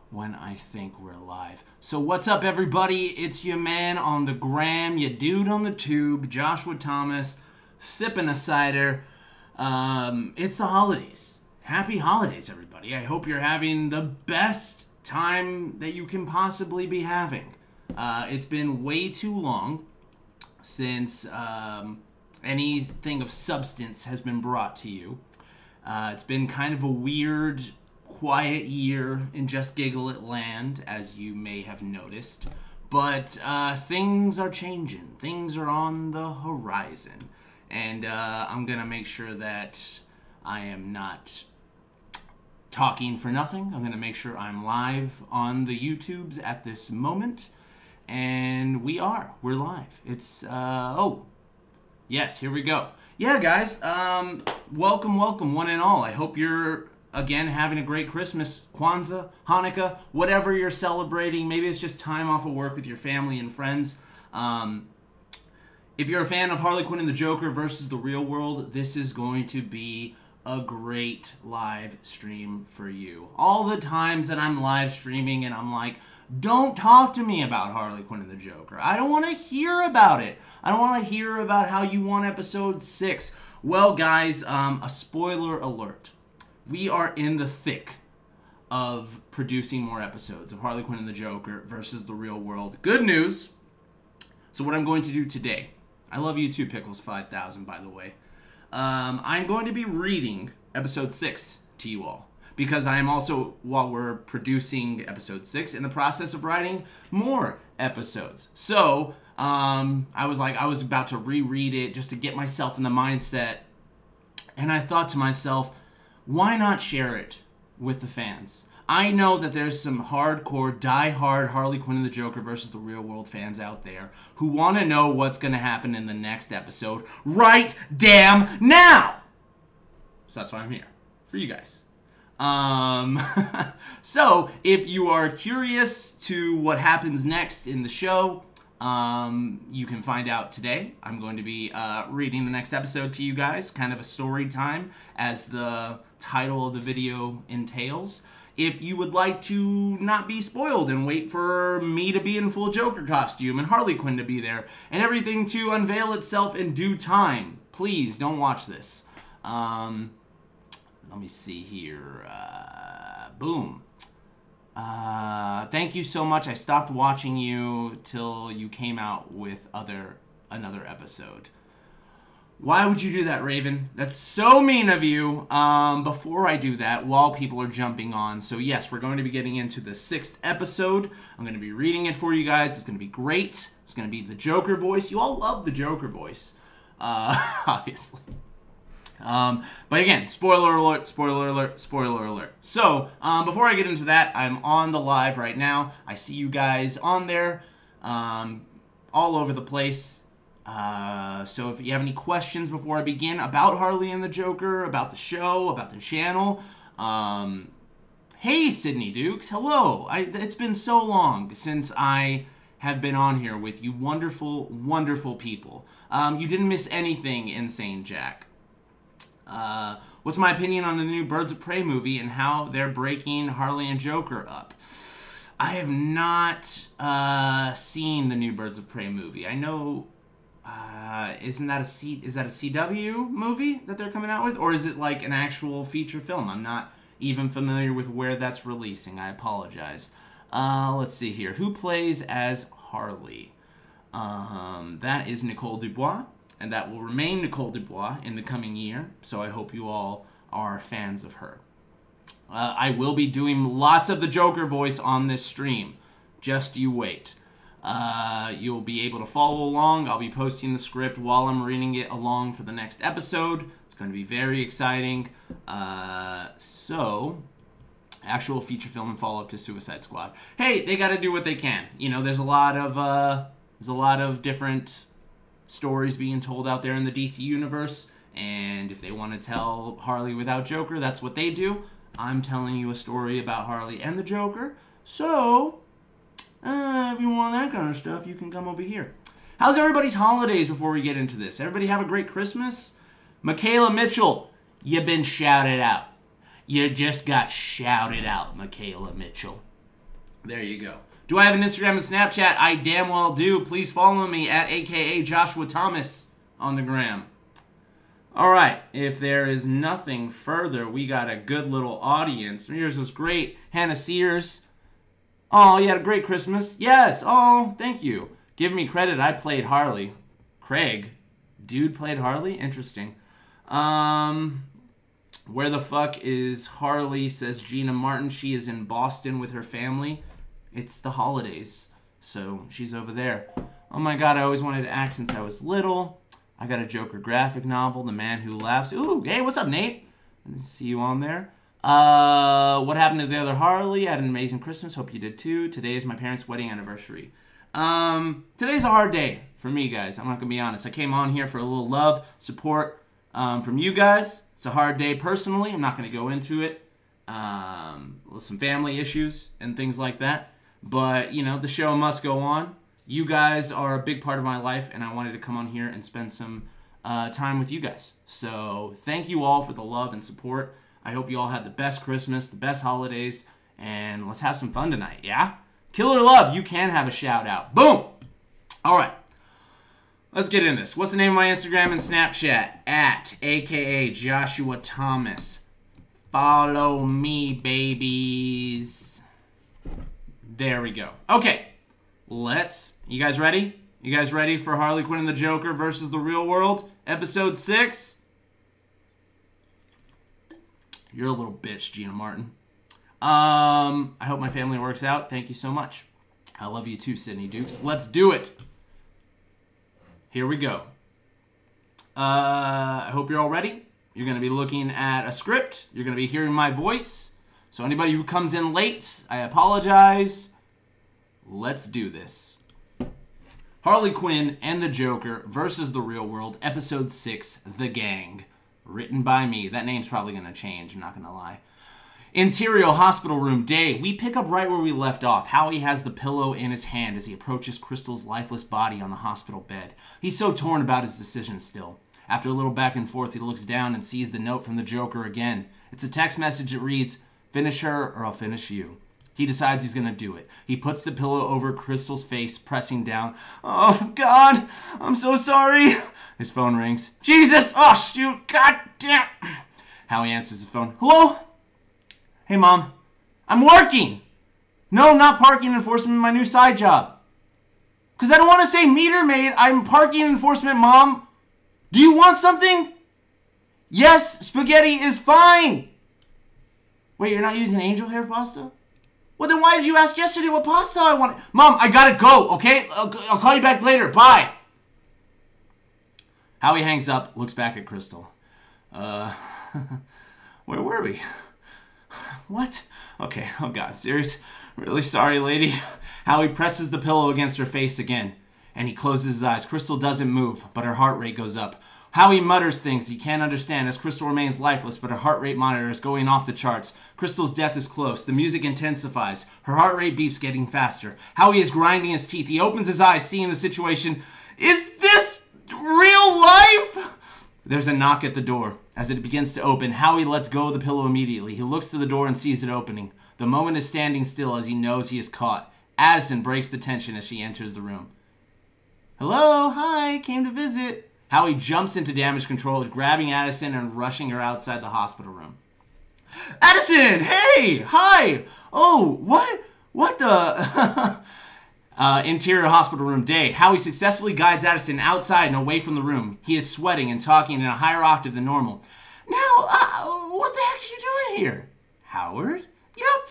when I think we're live. So what's up, everybody? It's your man on the gram, your dude on the tube, Joshua Thomas, sipping a cider. It's the holidays. Happy holidays, everybody. I hope you're having the best time that you can possibly be having. It's been way too long since anything of substance has been brought to you. It's been kind of a weird, quiet year in Just Giggle It land, as you may have noticed. But things are changing. Things are on the horizon. And I'm going to make sure that I am not talking for nothing. I'm going to make sure I'm live on the YouTubes at this moment. And we're live. It's, oh, yes, here we go. Yeah, guys, welcome, one and all. I hope you're, again, having a great Christmas, Kwanzaa, Hanukkah, whatever you're celebrating. Maybe it's just time off of work with your family and friends. If you're a fan of Harley Quinn and the Joker versus the real world, this is going to be a great live stream for you. All the times that I'm live streaming and I'm like, don't talk to me about Harley Quinn and the Joker. I don't want to hear about it. I don't want to hear about how you won episode 6. Well, guys, a spoiler alert. We are in the thick of producing more episodes of Harley Quinn and the Joker versus the real world. Good news. So what I'm going to do today, I love you too, Pickles5000, by the way. I'm going to be reading episode 6 to you all, because I am also, while we're producing episode 6, in the process of writing more episodes. So, I was about to reread it just to get myself in the mindset, and I thought to myself, why not share it with the fans? I know that there's some hardcore, die-hard Harley Quinn and the Joker versus the real world fans out there who want to know what's going to happen in the next episode right damn now! So that's why I'm here, for you guys. So, if you are curious to what happens next in the show, you can find out today. I'm going to be reading the next episode to you guys, kind of a story time, as the title of the video entails. If you would like to not be spoiled and wait for me to be in full Joker costume and Harley Quinn to be there and everything to unveil itself in due time, please don't watch this. Let me see here. Boom. Thank you so much. I stopped watching you till you came out with another episode. Why would you do that, Raven? That's so mean of you. Before I do that, while people are jumping on, so yes, we're going to be getting into the 6th episode. I'm going to be reading it for you guys. It's going to be great. It's going to be the Joker voice. You all love the Joker voice, obviously. But again, spoiler alert, spoiler alert, spoiler alert. So, before I get into that, I'm on the live right now. I see you guys on there, all over the place. So if you have any questions before I begin about Harley and the Joker, about the show, about the channel, hey, Sydney Dukes, hello. It's been so long since I have been on here with you wonderful, wonderful people. You didn't miss anything, Insane Jack. What's my opinion on the new Birds of Prey movie and how they're breaking Harley and Joker up? I have not seen the new Birds of Prey movie. I know, is that a CW movie that they're coming out with? Or is it like an actual feature film? I'm not even familiar with where that's releasing. I apologize. Let's see here. Who plays as Harley? That is Nicole Dubois. And that will remain Nicole Dubois in the coming year, so I hope you all are fans of her. I will be doing lots of the Joker voice on this stream. Just you wait. You'll be able to follow along. I'll be posting the script while I'm reading it along for the next episode. It's going to be very exciting. So, actual feature film and follow-up to Suicide Squad. Hey, they got to do what they can. You know, there's a lot of different stories being told out there in the DC universe, and if they want to tell Harley without Joker, that's what they do. I'm telling you a story about Harley and the Joker, so if you want that kind of stuff, you can come over here. How's everybody's holidays before we get into this? Everybody have a great Christmas? Michaela Mitchell, you've been shouted out. You just got shouted out, Michaela Mitchell. There you go. Do I have an Instagram and Snapchat? I damn well do. Please follow me at AKA Joshua Thomas on the gram. All right, if there is nothing further, we got a good little audience. Yours was great. Hannah Sears. Oh, you had a great Christmas? Yes. Oh, thank you. Give me credit. I played Harley. Craig. Dude played Harley? Interesting. Where the fuck is Harley, says Gina Martin. She is in Boston with her family. It's the holidays, so she's over there. Oh my god, I always wanted to act since I was little. I got a Joker graphic novel, The Man Who Laughs. Ooh, hey, what's up, Nate? I didn't see you on there. What happened to the other Harley? I had an amazing Christmas. Hope you did too. Today is my parents' wedding anniversary. Today's a hard day for me, guys. I'm not going to be honest. I came on here for a little love, support from you guys. It's a hard day personally. I'm not going to go into it. With some family issues and things like that. But, you know, the show must go on. You guys are a big part of my life, and I wanted to come on here and spend some time with you guys. So thank you all for the love and support. I hope you all had the best Christmas, the best holidays, and let's have some fun tonight, yeah? Killer Love, you can have a shout out. Boom! All right. Let's get in this. What's the name of my Instagram and Snapchat? At AKA Joshua Thomas. Follow me, babies. There we go. Okay. You guys ready? You guys ready for Harley Quinn and the Joker versus the real world? Episode 6? You're a little bitch, Gina Martin. I hope my family works out. Thank you so much. I love you too, Sydney Dukes. Let's do it. Here we go. I hope you're all ready. You're going to be looking at a script. You're going to be hearing my voice. So anybody who comes in late, I apologize. Let's do this. Harley Quinn and the Joker versus the real world, episode 6, The Gang. Written by me. That name's probably going to change, I'm not going to lie. Interior hospital room, day. We pick up right where we left off. Howie has the pillow in his hand as he approaches Crystal's lifeless body on the hospital bed. He's so torn about his decision still. After a little back and forth, he looks down and sees the note from the Joker again. It's a text message that reads, "Finish her or I'll finish you." He decides he's going to do it. He puts the pillow over Crystal's face, pressing down. "Oh, God, I'm so sorry." His phone rings. "Jesus! Oh, shoot! God damn!" Howie answers his phone. "Hello? Hey, Mom. I'm working. No, not parking enforcement, my new side job. Because I don't want to say meter maid. I'm parking enforcement, Mom. Do you want something?" "Yes, spaghetti is fine." "Wait, you're not using angel hair pasta?" "Well, then why did you ask yesterday what pasta I wanted?" "Mom, I gotta go, okay? I'll call you back later. Bye." Howie hangs up, looks back at Crystal. Where were we? What? Okay, oh God, serious? Really sorry, lady. Howie presses the pillow against her face again, and he closes his eyes. Crystal doesn't move, but her heart rate goes up. Howie mutters things he can't understand as Crystal remains lifeless, but her heart rate monitor is going off the charts. Crystal's death is close. The music intensifies. Her heart rate beeps, getting faster. Howie is grinding his teeth. He opens his eyes, seeing the situation. Is this real life? There's a knock at the door. As it begins to open, Howie lets go of the pillow immediately. He looks to the door and sees it opening. The moment is standing still as he knows he is caught. Addison breaks the tension as she enters the room. "Hello, hi, came to visit." Howie jumps into damage control, grabbing Addison and rushing her outside the hospital room. "Addison, hey, hi. Oh, what the?" Interior hospital room, day. Howie successfully guides Addison outside and away from the room. He is sweating and talking in a higher octave than normal. "Now, what the heck are you doing here?" "Howard? Yep.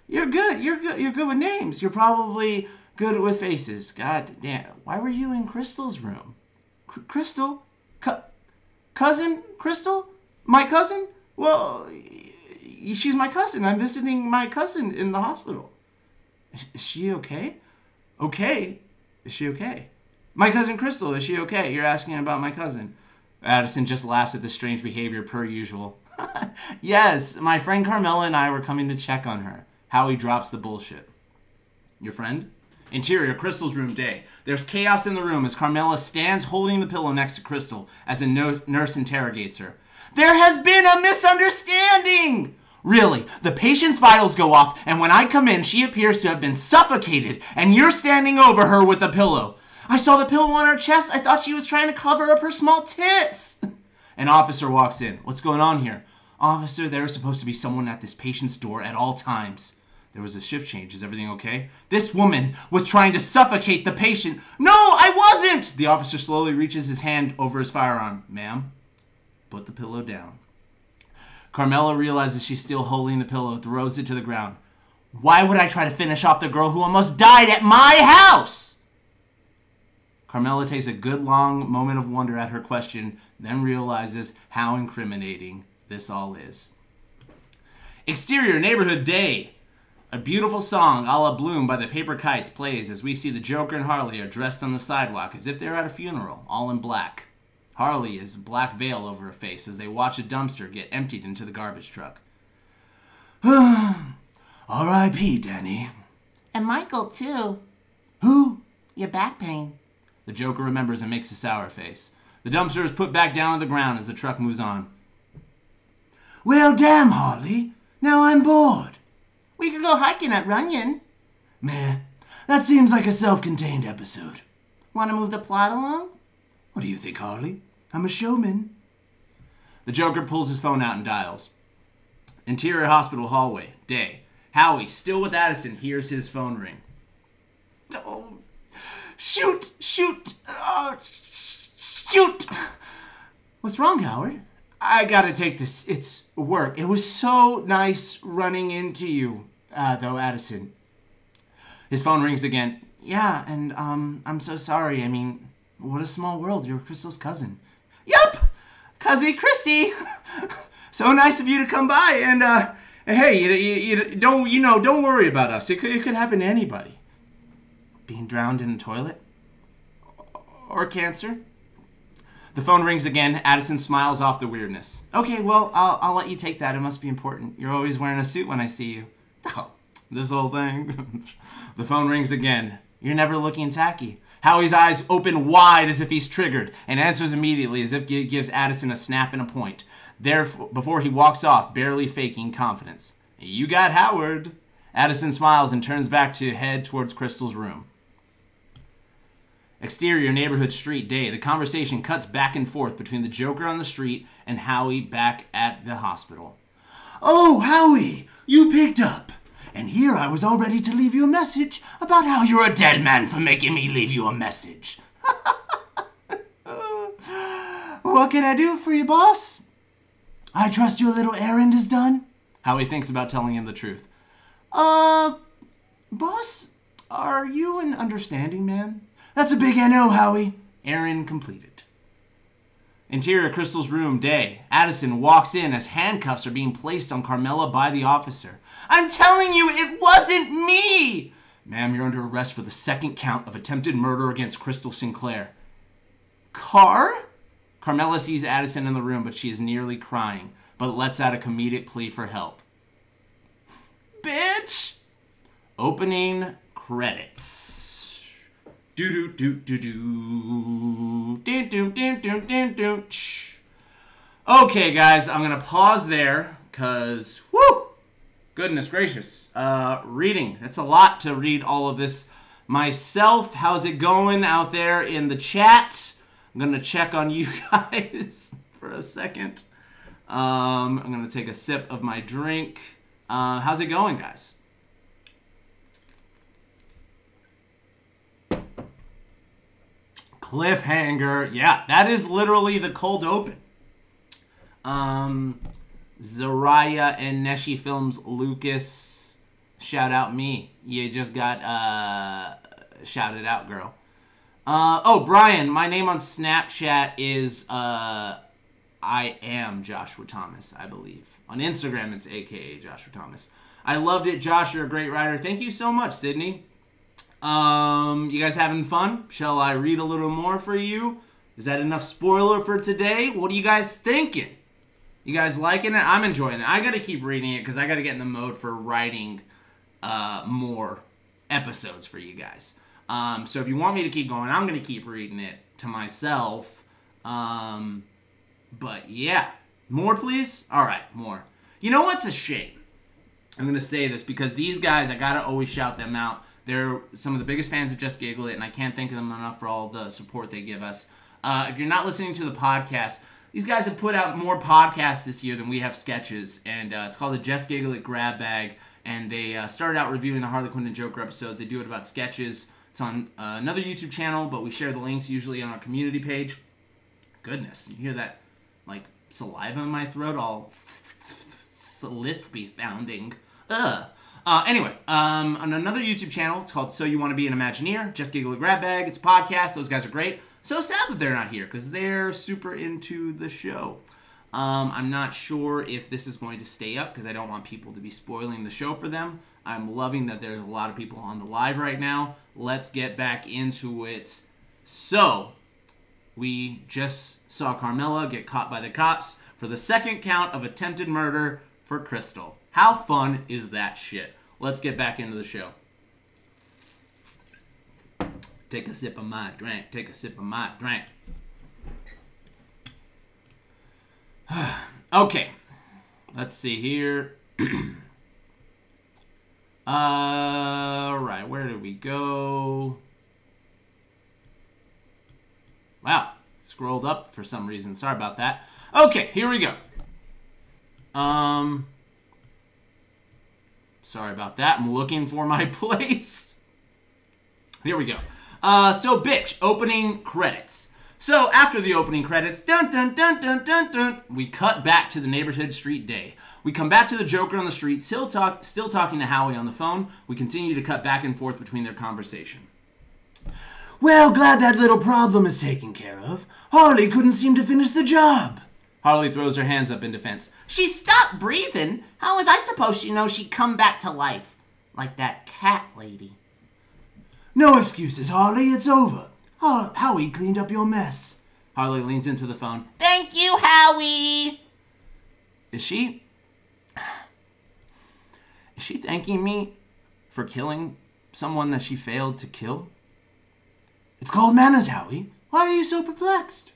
You're good. You're good with names. You're probably good with faces. God damn. Why were you in Crystal's room?" "Crystal? Cousin? Crystal? My cousin? Well, she's my cousin. I'm visiting my cousin in the hospital." Is she okay?" "Okay? Is she okay?" "My cousin Crystal, is she okay? You're asking about my cousin." Addison just laughs at the strange behavior per usual. "Yes, my friend Carmela and I were coming to check on her." Howie drops the bullshit. "Your friend?" Interior, Crystal's room, day. There's chaos in the room as Carmela stands holding the pillow next to Crystal as a nurse interrogates her. "There has been a misunderstanding!" Really, the patient's vitals go off, and when I come in, she appears to have been suffocated, and you're standing over her with a pillow. I saw the pillow on her chest. I thought she was trying to cover up her small tits. An officer walks in. What's going on here? Officer, there's supposed to be someone at this patient's door at all times. There was a shift change. Is everything okay? This woman was trying to suffocate the patient. No, I wasn't! The officer slowly reaches his hand over his firearm. Ma'am, put the pillow down. Carmela realizes she's still holding the pillow, throws it to the ground. Why would I try to finish off the girl who almost died at my house? Carmela takes a good long moment of wonder at her question, then realizes how incriminating this all is. Exterior neighborhood day. A beautiful song, a la Bloom by the Paper Kites, plays as we see the Joker and Harley are dressed on the sidewalk as if they're at a funeral, all in black. Harley has a black veil over her face as they watch a dumpster get emptied into the garbage truck. R.I.P., Danny. And Michael, too. Who? Your back pain. The Joker remembers and makes a sour face. The dumpster is put back down on the ground as the truck moves on. Well, damn, Harley. Now I'm bored. We could go hiking at Runyon. Meh. That seems like a self-contained episode. Want to move the plot along? What do you think, Harley? I'm a showman. The Joker pulls his phone out and dials. Interior hospital hallway. Day. Howie, still with Addison, hears his phone ring. Oh, shoot! Shoot! Oh, shoot! What's wrong, Howard? I gotta take this. It's work. It was so nice running into you, though, Addison. His phone rings again. Yeah, and, I'm so sorry. I mean, what a small world. You're Crystal's cousin. Yup! Cousin Chrissy! So nice of you to come by, and, hey, you don't worry about us. It could happen to anybody. Being drowned in a toilet? Or cancer? The phone rings again. Addison smiles off the weirdness. Okay, well, I'll let you take that. It must be important. You're always wearing a suit when I see you. Oh, this whole thing. The phone rings again. You're never looking tacky. Howie's eyes open wide as if he's triggered and answers immediately as if he gives Addison a snap and a point. Before he walks off, barely faking confidence. You got Howard. Addison smiles and turns back to head towards Crystal's room. Exterior neighborhood street day. The conversation cuts back and forth between the Joker on the street and Howie back at the hospital. Oh, Howie, you picked up. And here I was all ready to leave you a message about how you're a dead man for making me leave you a message. What can I do for you, boss? I trust your little errand is done. Howie thinks about telling him the truth. Boss, are you an understanding man? That's a big NO, Howie. Errand completed. Interior Crystal's room, day. Addison walks in as handcuffs are being placed on Carmela by the officer. I'm telling you, it wasn't me! Ma'am, you're under arrest for the second count of attempted murder against Crystal Sinclair. Carmela sees Addison in the room, but she is nearly crying, but lets out a comedic plea for help. Bitch! Opening credits. Okay, guys, I'm gonna pause there because, whoo, goodness gracious, reading. That's a lot to read all of this myself. How's it going out there in the chat? I'm gonna check on you guys for a second. I'm gonna take a sip of my drink. How's it going, guys? Cliffhanger. Yeah, that is literally the cold open. Zariah and Neshi Films Lucas. Shout out me. You just got shouted out, girl. Oh, Brian, my name on Snapchat is I am Joshua Thomas, I believe. On Instagram, it's AKA Joshua Thomas. I loved it, Josh. You're a great writer. Thank you so much, Sydney. You guys having fun? Shall I read a little more for you? Is that enough spoiler for today? What are you guys thinking? You guys liking it? I'm enjoying it. I gotta keep reading it because I gotta get in the mode for writing more episodes for you guys. So if you want me to keep going, I'm gonna keep reading it to myself. But yeah. More, please? Alright, more. You know what's a shame? I'm going to say this because these guys, I got to always shout them out. They're some of the biggest fans of Just Giggle It, and I can't thank them enough for all the support they give us. If you're not listening to the podcast, these guys have put out more podcasts this year than we have sketches, and it's called the Just Giggle It Grab Bag, and they started out reviewing the Harley Quinn The Joker episodes. They do it about sketches. It's on another YouTube channel, but we share the links usually on our community page. Goodness, you hear that, like, saliva in my throat, all lispy sounding. Ugh. Anyway, on another YouTube channel, it's called So You Want to Be an Imagineer, Just Giggle It Grab Bag. It's a podcast. Those guys are great. So sad that they're not here because they're super into the show. I'm not sure if this is going to stay up because I don't want people to be spoiling the show for them. I'm loving that there's a lot of people on the live right now. Let's get back into it. So, we just saw Carmela get caught by the cops for the second count of attempted murder for Crystal. How fun is that shit? Let's get back into the show. Take a sip of my drink. Take a sip of my drink. Okay. Let's see here. Alright, where did we go? Wow. Scrolled up for some reason. Sorry about that. Okay, here we go. Sorry about that. I'm looking for my place. Here we go. So, bitch, opening credits. So, after the opening credits, dun dun dun dun dun dun, we cut back to the neighborhood street day. We come back to the Joker on the street, still talking to Howie on the phone. We continue to cut back and forth between their conversation. Well, glad that little problem is taken care of. Harley couldn't seem to finish the job. Harley throws her hands up in defense. She stopped breathing. How was I supposed to know she'd come back to life? Like that cat lady. No excuses, Harley. It's over. Howie cleaned up your mess. Harley leans into the phone. Thank you, Howie. Is she thanking me for killing someone that she failed to kill? It's called manners, Howie. Why are you so perplexed?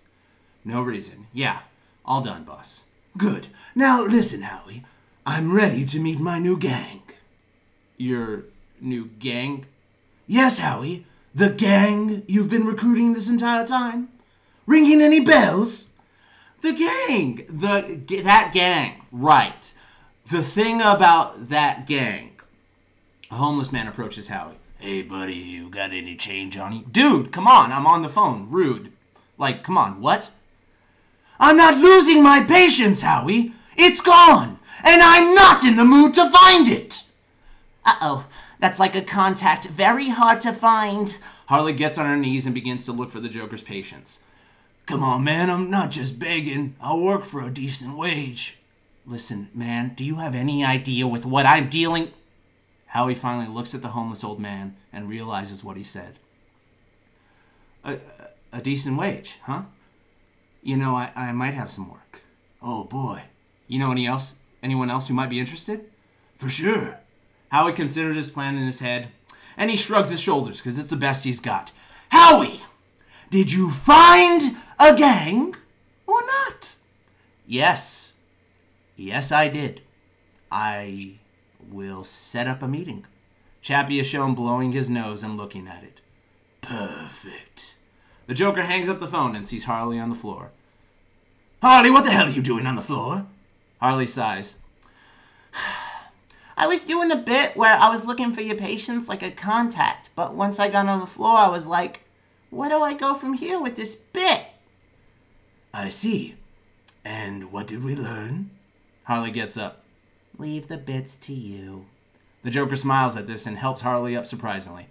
No reason. Yeah, all done, boss. Good. Now listen, Howie. I'm ready to meet my new gang. Your new gang? Yes, Howie. The gang you've been recruiting this entire time. Ringing any bells? The gang. That gang. Right. The thing about that gang. A homeless man approaches Howie. Hey, buddy, you got any change on you? Dude, come on. I'm on the phone. Rude. Like, come on. What? I'm not losing my patience, Howie. It's gone. And I'm not in the mood to find it. Uh-oh. That's like a contact. Very hard to find. Harley gets on her knees and begins to look for the Joker's patience. Come on, man. I'm not just begging. I'll work for a decent wage. Listen, man, do you have any idea with what I'm dealing? Howie finally looks at the homeless old man and realizes what he said. A decent wage, huh? You know, I might have some work. Oh, boy. You know anyone else who might be interested? For sure. Howie considers his plan in his head, and he shrugs his shoulders because it's the best he's got. Howie! Did you find a gang or not? Yes. Yes, I did. I will set up a meeting. Chappie is shown blowing his nose and looking at it. Perfect. The Joker hangs up the phone and sees Harley on the floor. Harley, what the hell are you doing on the floor? Harley sighs. I was doing a bit where I was looking for your patients like a contact, but once I got on the floor, I was like, where do I go from here with this bit? I see. And what did we learn? Harley gets up. Leave the bits to you. The Joker smiles at this and helps Harley up surprisingly.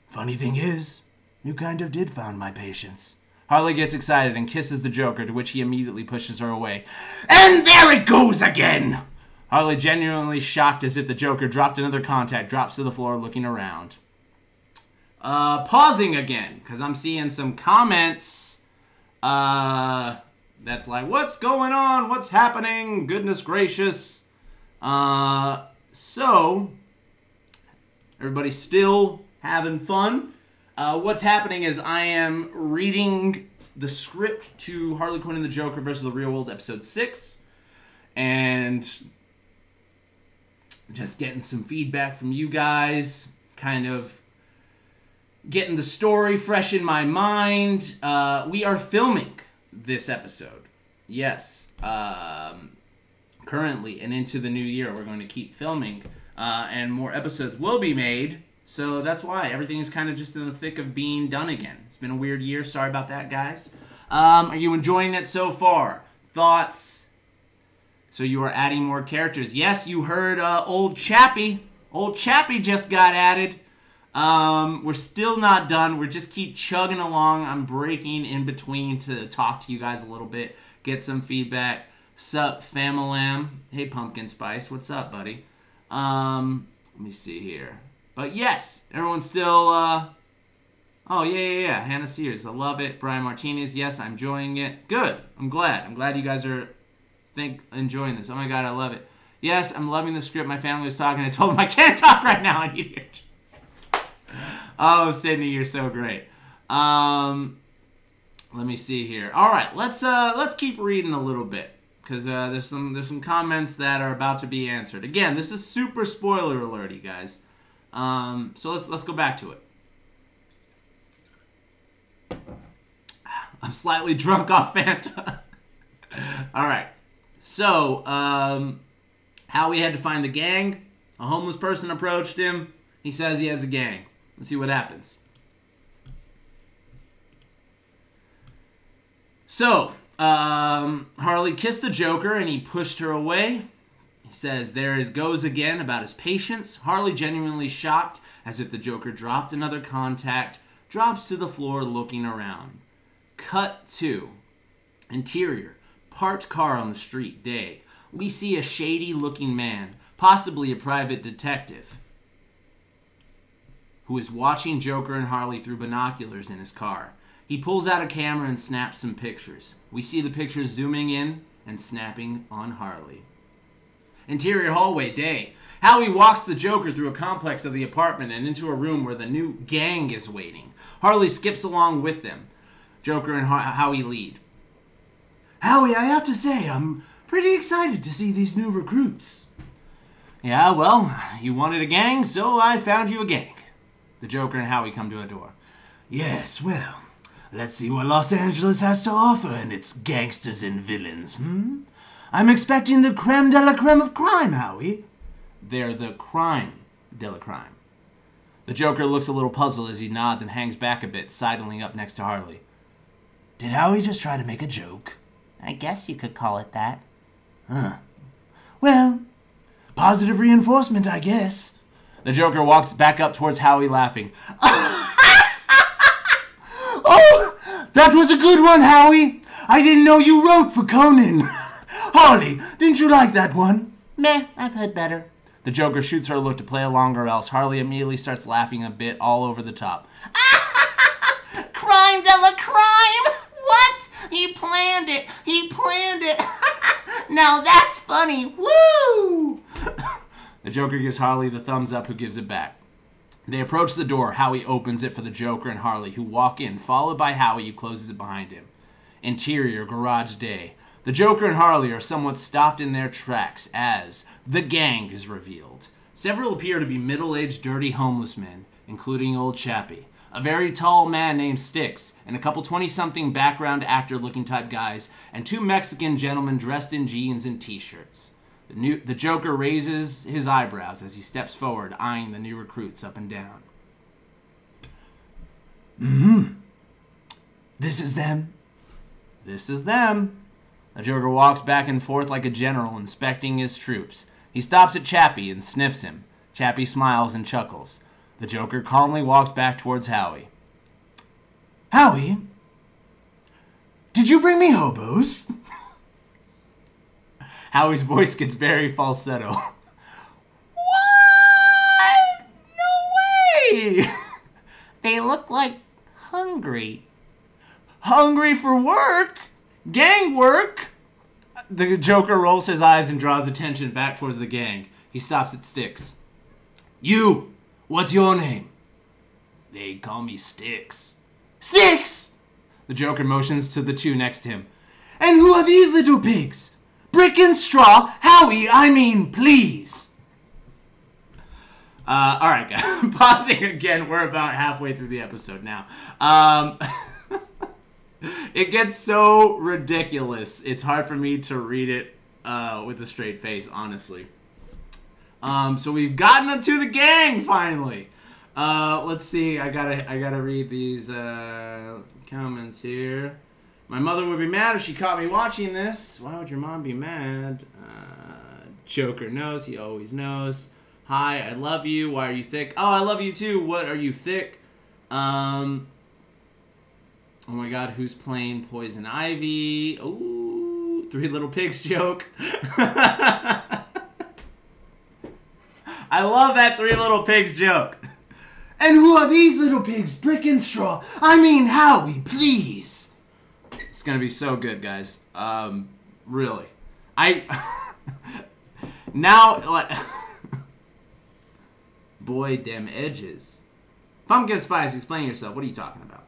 Funny thing is, you kind of did find my patience. Harley gets excited and kisses the Joker, to which he immediately pushes her away. And there it goes again! Harley, genuinely shocked as if the Joker dropped another contact, drops to the floor looking around. Pausing again, because I'm seeing some comments. That's like, what's going on? What's happening? Goodness gracious. So, everybody's still having fun. What's happening is I am reading the script to Harley Quinn and the Joker versus the Real World, episode 6. and just getting some feedback from you guys, kind of getting the story fresh in my mind. We are filming this episode. Yes. Currently and into the new year, we're going to keep filming, and more episodes will be made. So that's why everything is kind of just in the thick of being done again. It's been a weird year. Sorry about that, guys. Are you enjoying it so far? Thoughts? So you are adding more characters. Yes, you heard old Chappie. Old Chappie just got added. We're still not done. We're just keep chugging along. I'm breaking in between to talk to you guys a little bit, get some feedback. Sup, Famalam? Hey, Pumpkin Spice. What's up, buddy? Let me see here. But yes, everyone's still, oh, yeah. Hannah Sears, I love it. Brian Martinez, yes, I'm enjoying it. Good. I'm glad. I'm glad you guys are enjoying this. Oh my God, I love it. Yes, I'm loving the script. My family was talking. I told them I can't talk right now. I need to hear Jesus. Oh, Sydney, you're so great. Let me see here. All right, let's keep reading a little bit, because there's some comments that are about to be answered. Again, this is super spoiler alerty, guys. So let's go back to it. I'm slightly drunk off Fanta. All right. So, Howie had to find the gang. A homeless person approached him. He says he has a gang. Let's see what happens. So, Harley kissed the Joker and he pushed her away. He says there goes again about his patience. Harley, genuinely shocked, as if the Joker dropped another contact, drops to the floor looking around. Cut to interior. Parked car on the street, day. We see a shady-looking man, possibly a private detective, who is watching Joker and Harley through binoculars in his car. He pulls out a camera and snaps some pictures. We see the pictures zooming in and snapping on Harley. Interior hallway, day. Howie walks the Joker through a complex of the apartment and into a room where the new gang is waiting. Harley skips along with them. Joker and Howie lead. Howie, I have to say, I'm pretty excited to see these new recruits. Yeah, well, you wanted a gang, so I found you a gang. The Joker and Howie come to a door. Yes, well, let's see what Los Angeles has to offer in its gangsters and villains, I'm expecting the creme de la creme of crime, Howie. They're the crime de la crime. The Joker looks a little puzzled as he nods and hangs back a bit, sidling up next to Harley. Did Howie just try to make a joke? I guess you could call it that. Huh. Well, positive reinforcement, I guess. The Joker walks back up towards Howie, laughing. Oh, that was a good one, Howie. I didn't know you wrote for Conan. Harley, didn't you like that one? Meh, I've heard better. The Joker shoots her a look to play along, or else Harley immediately starts laughing a bit all over the top. Crime de la crime! What? He planned it. He planned it. Now that's funny. Woo! The Joker gives Harley the thumbs up, who gives it back. They approach the door. Howie opens it for the Joker and Harley, who walk in, followed by Howie, who closes it behind him. Interior, garage, day. The Joker and Harley are somewhat stopped in their tracks as the gang is revealed. Several appear to be middle-aged, dirty homeless men, including old Chappie, a very tall man named Styx, and a couple 20-something background actor-looking type guys, and two Mexican gentlemen dressed in jeans and t-shirts. The Joker raises his eyebrows as he steps forward, eyeing the new recruits up and down. This is them. This is them. The Joker walks back and forth like a general, inspecting his troops. He stops at Chappie and sniffs him. Chappie smiles and chuckles. The Joker calmly walks back towards Howie. Howie? Did you bring me hobos? Howie's voice gets very falsetto. What? No way! They look like hungry. Hungry for work? Gang work? The Joker rolls his eyes and draws attention back towards the gang. He stops at Styx. You! What's your name? They call me Styx. Styx! The Joker motions to the two next to him. And who are these little pigs? Brick and straw, Howie, I mean, please. Alright, guys. Pausing again. We're about halfway through the episode now. It gets so ridiculous. It's hard for me to read it with a straight face, honestly. So we've gotten to the gang, finally. Let's see. I gotta read these comments here. My mother would be mad if she caught me watching this. Why would your mom be mad? Joker knows. He always knows. Hi, I love you. Why are you thick? Oh, I love you too. What are you thick? Oh my God, who's playing Poison Ivy? Ooh, Three Little Pigs joke. I love that Three Little Pigs joke. And who are these little pigs, Brick and straw? I mean, Howie, please. It's gonna be so good, guys. Really. Now, like... Boy, dem edges. Pumpkin Spice, explain yourself. What are you talking about?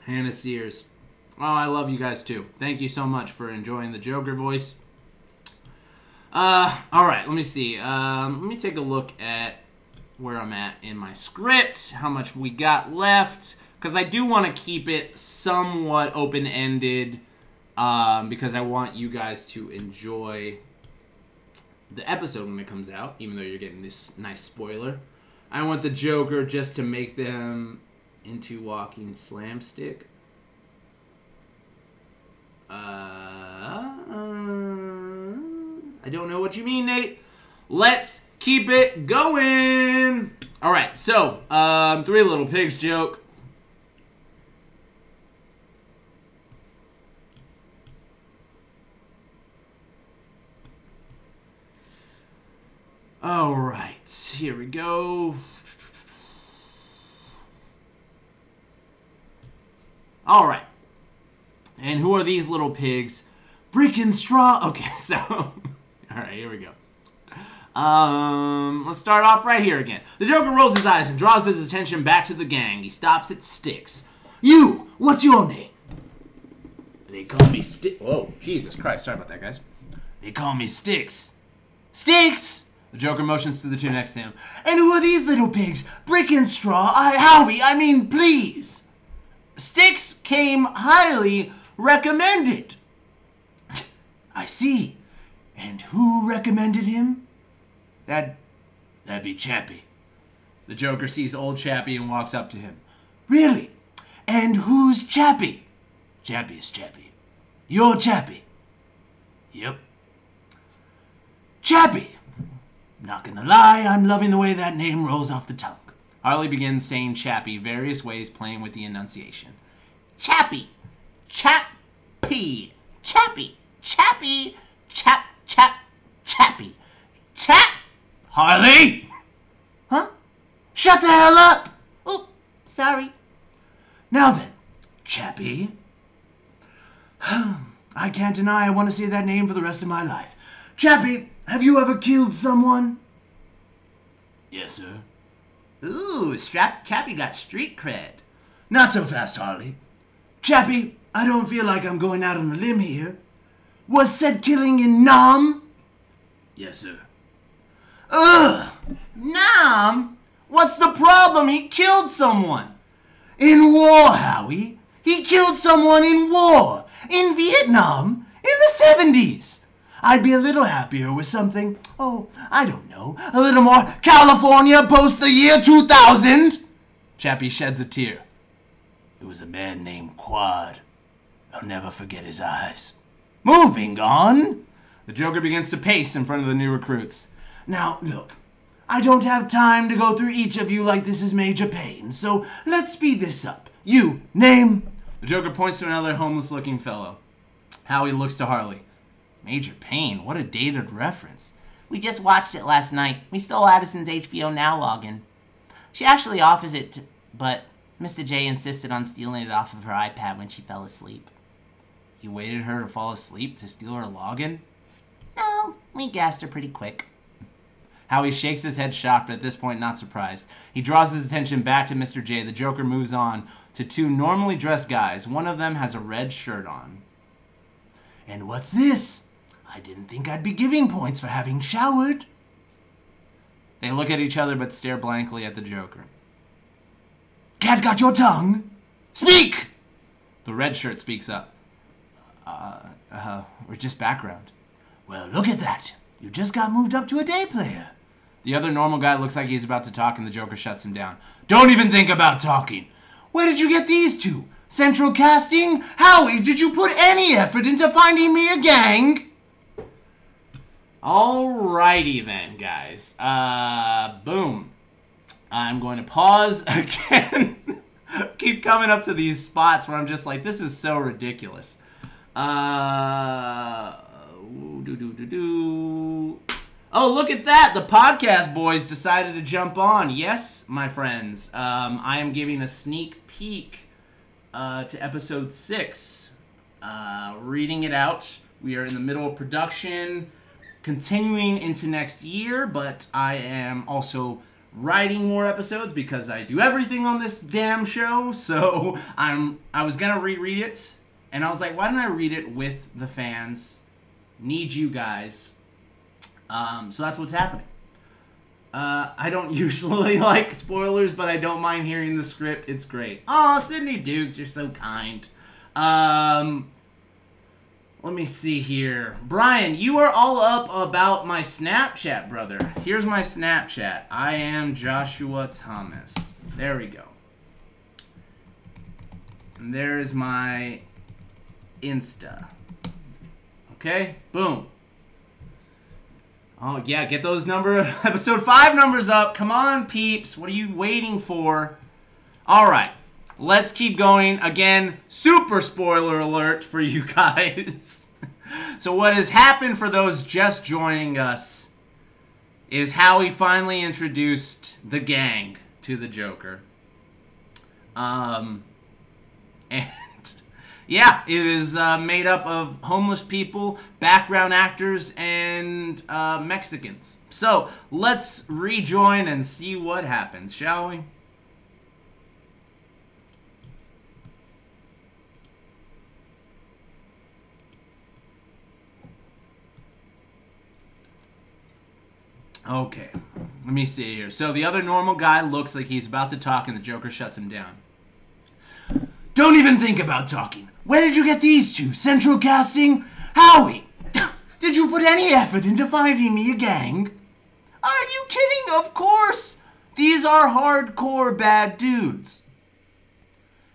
Hannah Sears. Oh, I love you guys too. Thank you so much for enjoying the Joker voice. Alright, let me see. Let me take a look at where I'm at in my script, how much we got left, because I do want to keep it somewhat open-ended, because I want you guys to enjoy the episode when it comes out, even though you're getting this nice spoiler. I want the Joker just to make them into walking slam stick. I don't know what you mean, Nate. Let's keep it going. All right, so Three Little Pigs joke. All right, here we go. All right. And who are these little pigs? Brick and straw. Okay, so... all right, here we go. Let's start off right here again. The Joker rolls his eyes and draws his attention back to the gang. He stops at Sticks. You! What's your name? They call me Sticks. Whoa, Jesus Christ. Sorry about that, guys. They call me Sticks. Sticks! The Joker motions to the two next to him. And who are these little pigs? Brick and straw. Howie, I mean, please. Sticks came highly recommended. I see. And who recommended him? That'd be Chappie. The Joker sees old Chappie and walks up to him. Really? And who's Chappie? Chappie's Chappie. You're Chappie. Yep. Chappie. Not gonna lie, I'm loving the way that name rolls off the tongue. Harley begins saying Chappie various ways, playing with the enunciation. Chappie. Chappie. Chappie. Chappie. Chap. Chappie. Chap. Harley! Huh? Shut the hell up! Oh, sorry. Now then, Chappie. I can't deny I want to say that name for the rest of my life. Chappie, have you ever killed someone? Yes, sir. Ooh, Chappie got street cred. Not so fast, Harley. Chappie, I don't feel like I'm going out on a limb here. Was said killing in Nam? Yes, sir. Ugh! Nam? What's the problem? He killed someone. In war, Howie. He killed someone in war. In Vietnam. In the 70s. I'd be a little happier with something, oh, I don't know, a little more California post the year 2000. Chappie sheds a tear. It was a man named Quad. I'll never forget his eyes. Moving on. The Joker begins to pace in front of the new recruits. Now, look, I don't have time to go through each of you like this is major pain, so let's speed this up. You, name? The Joker points to another homeless-looking fellow. Howie looks to Harley. Major Pain? What a dated reference. We just watched it last night. We stole Addison's HBO Now login. She actually offers it, but Mr. J insisted on stealing it off of her iPad when she fell asleep. You waited her to fall asleep to steal her login? No, we gassed her pretty quick. Howie shakes his head shocked, but at this point not surprised. He draws his attention back to Mr. J. The Joker moves on to two normally dressed guys. One of them has a red shirt on. And what's this? I didn't think I'd be giving points for having showered. They look at each other but stare blankly at the Joker. Cat got your tongue? Speak! The red shirt speaks up. We're just background. Well, look at that. You just got moved up to a day player. The other normal guy looks like he's about to talk and the Joker shuts him down. Don't even think about talking. Where did you get these two? Central casting? Howie, did you put any effort into finding me a gang? Alrighty then, guys. Boom. I'm going to pause again. Keep coming up to these spots where I'm just like, this is so ridiculous. Oh, look at that. The podcast boys decided to jump on. Yes, my friends. I am giving a sneak peek to episode 6. Reading it out. We are in the middle of production, continuing into next year, but I am also writing more episodes because I do everything on this damn show. So I was gonna reread it, and I was like, why don't I read it with the fans? Need you guys. So that's what's happening. I don't usually like spoilers, but I don't mind hearing the script. It's great. Oh, Sydney Dukes, you're so kind. Let me see here. Brian, you are all up about my Snapchat, brother. Here's my Snapchat. I am Joshua Thomas. There we go. And there's my Insta. Okay, boom. Oh, yeah, get those episode 5 numbers up. Come on, peeps. What are you waiting for? All right. Let's keep going. Again, super spoiler alert for you guys. So what has happened for those just joining us is Howie finally introduced the gang to the Joker. And yeah, it is made up of homeless people, background actors, and Mexicans. So let's rejoin and see what happens, shall we? Okay, let me see here. So the other normal guy looks like he's about to talk and the Joker shuts him down. Don't even think about talking. Where did you get these two? Central casting? Howie, did you put any effort into finding me a gang? Are you kidding? Of course. These are hardcore bad dudes.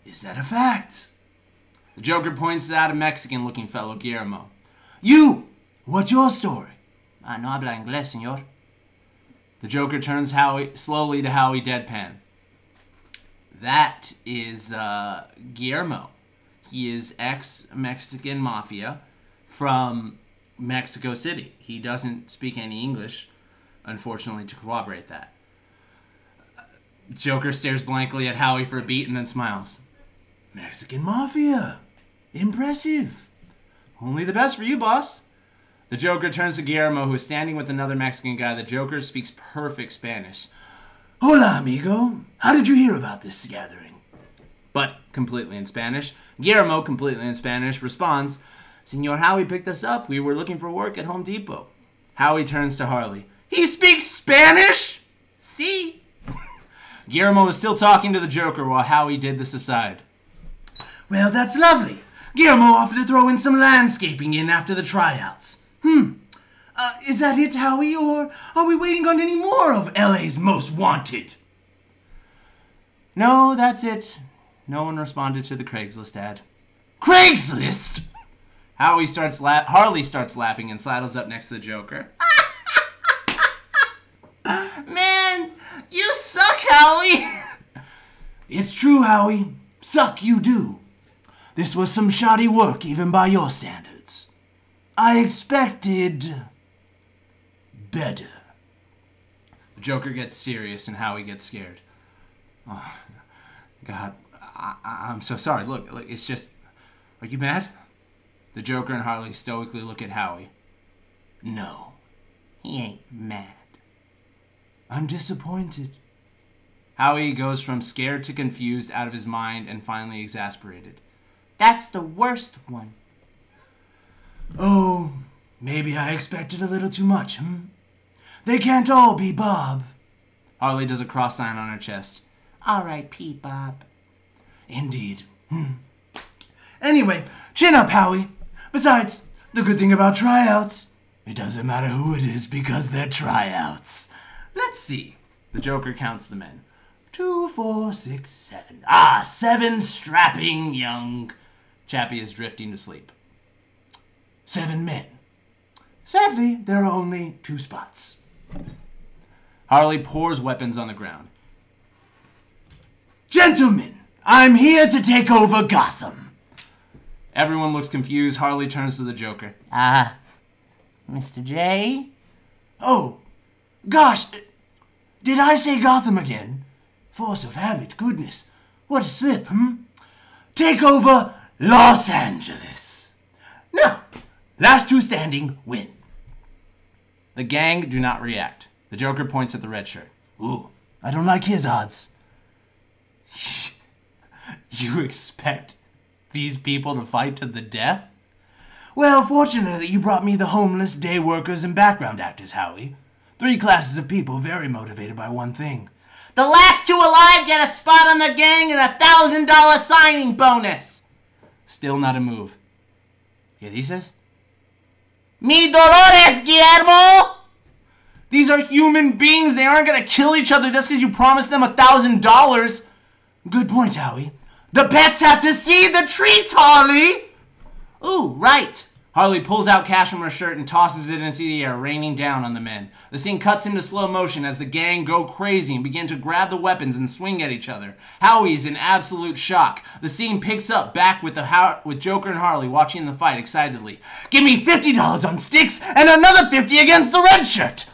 Is that a fact? The Joker points out a Mexican-looking fellow, Guillermo. You! What's your story? No habla inglés, señor. The Joker turns slowly to Howie deadpan. That is Guillermo. He is ex-Mexican mafia from Mexico City. He doesn't speak any English, unfortunately, to corroborate that. Joker stares blankly at Howie for a beat and then smiles. Mexican mafia. Impressive. Only the best for you, boss. The Joker turns to Guillermo, who is standing with another Mexican guy. The Joker speaks perfect Spanish. Hola, amigo. How did you hear about this gathering? But completely in Spanish. Guillermo, completely in Spanish, responds, Senor Howie picked us up. We were looking for work at Home Depot. Howie turns to Harley. He speaks Spanish? See? Guillermo is still talking to the Joker while Howie did this aside. Well, that's lovely. Guillermo offered to throw in some landscaping in after the tryouts. Is that it, Howie, or are we waiting on any more of LA's Most Wanted? No, that's it. No one responded to the Craigslist ad. Craigslist? Harley starts laughing and sidles up next to the Joker. Man, you suck, Howie. It's true, Howie. Suck you do. This was some shoddy work even by your standards. I expected better. The Joker gets serious and Howie gets scared. Oh, God, I'm so sorry. Look, it's just... Are you mad? The Joker and Harley stoically look at Howie. No, he ain't mad. I'm disappointed. Howie goes from scared to confused, out of his mind, and finally exasperated. That's the worst one. Oh, maybe I expected a little too much, They can't all be Bob. Harley does a cross sign on her chest. R.I.P. Bob. Indeed. Anyway, chin up, Howie. Besides, the good thing about tryouts, it doesn't matter who it is because they're tryouts. Let's see. The Joker counts the men. 2, 4, 6, 7. 7 strapping young. Chappie is drifting to sleep. 7 men. Sadly, there are only 2 spots. Harley pours weapons on the ground. Gentlemen, I'm here to take over Gotham. Everyone looks confused. Harley turns to the Joker. Mr. J? Oh, gosh, did I say Gotham again? Force of habit, goodness, what a slip, Take over Los Angeles. Now, last 2 standing win. The gang do not react. The Joker points at the red shirt. Ooh, I don't like his odds. You expect these people to fight to the death? Well, fortunately, you brought me the homeless, day workers, and background actors, Howie. 3 classes of people very motivated by one thing. The last 2 alive get a spot on the gang and a $1,000 signing bonus. Still not a move. ¿Qué dices? Mi dolores, Guillermo! These are human beings. They aren't going to kill each other just because you promised them $1,000. Good point, Howie. The pets have to see the treats, Harley! Ooh, right. Harley pulls out cash from her shirt and tosses it into the air, raining down on the men. The scene cuts into slow motion as the gang go crazy and begin to grab the weapons and swing at each other. Howie's in absolute shock. The scene picks up back with Joker and Harley watching the fight excitedly. Give me $50 on Sticks and another $50 against the red shirt!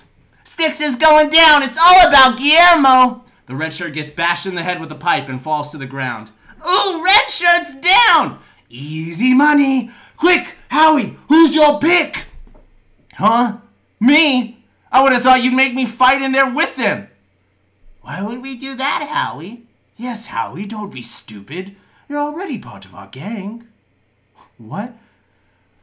Sticks is going down. It's all about Guillermo. The red shirt gets bashed in the head with a pipe and falls to the ground. Ooh, red shirt's down! Easy money! Quick, Howie, who's your pick? Huh? Me? I would have thought you'd make me fight in there with them. Why would we do that, Howie? Yes, Howie, don't be stupid. You're already part of our gang. What?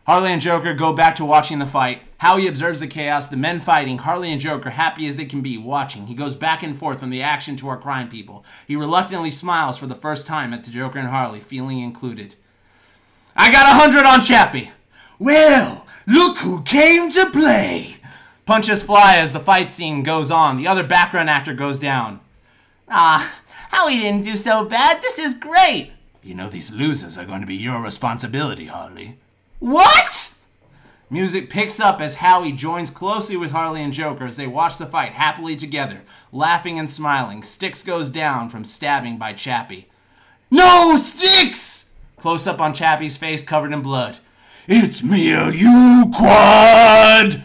Harley and Joker go back to watching the fight. Howie observes the chaos, the men fighting, Harley and Joker happy as they can be, watching. He goes back and forth from the action to our crime people. He reluctantly smiles for the first time at the Joker and Harley, feeling included. I got 100 on Chappie. Well, look who came to play. Punches fly as the fight scene goes on. The other background actor goes down. Howie didn't do so bad. This is great. You know these losers are going to be your responsibility, Harley. What? Music picks up as Howie joins closely with Harley and Joker as they watch the fight happily together, laughing and smiling. Sticks goes down from stabbing by Chappie. No, Sticks! Close up on Chappie's face covered in blood. It's me or you, Quad!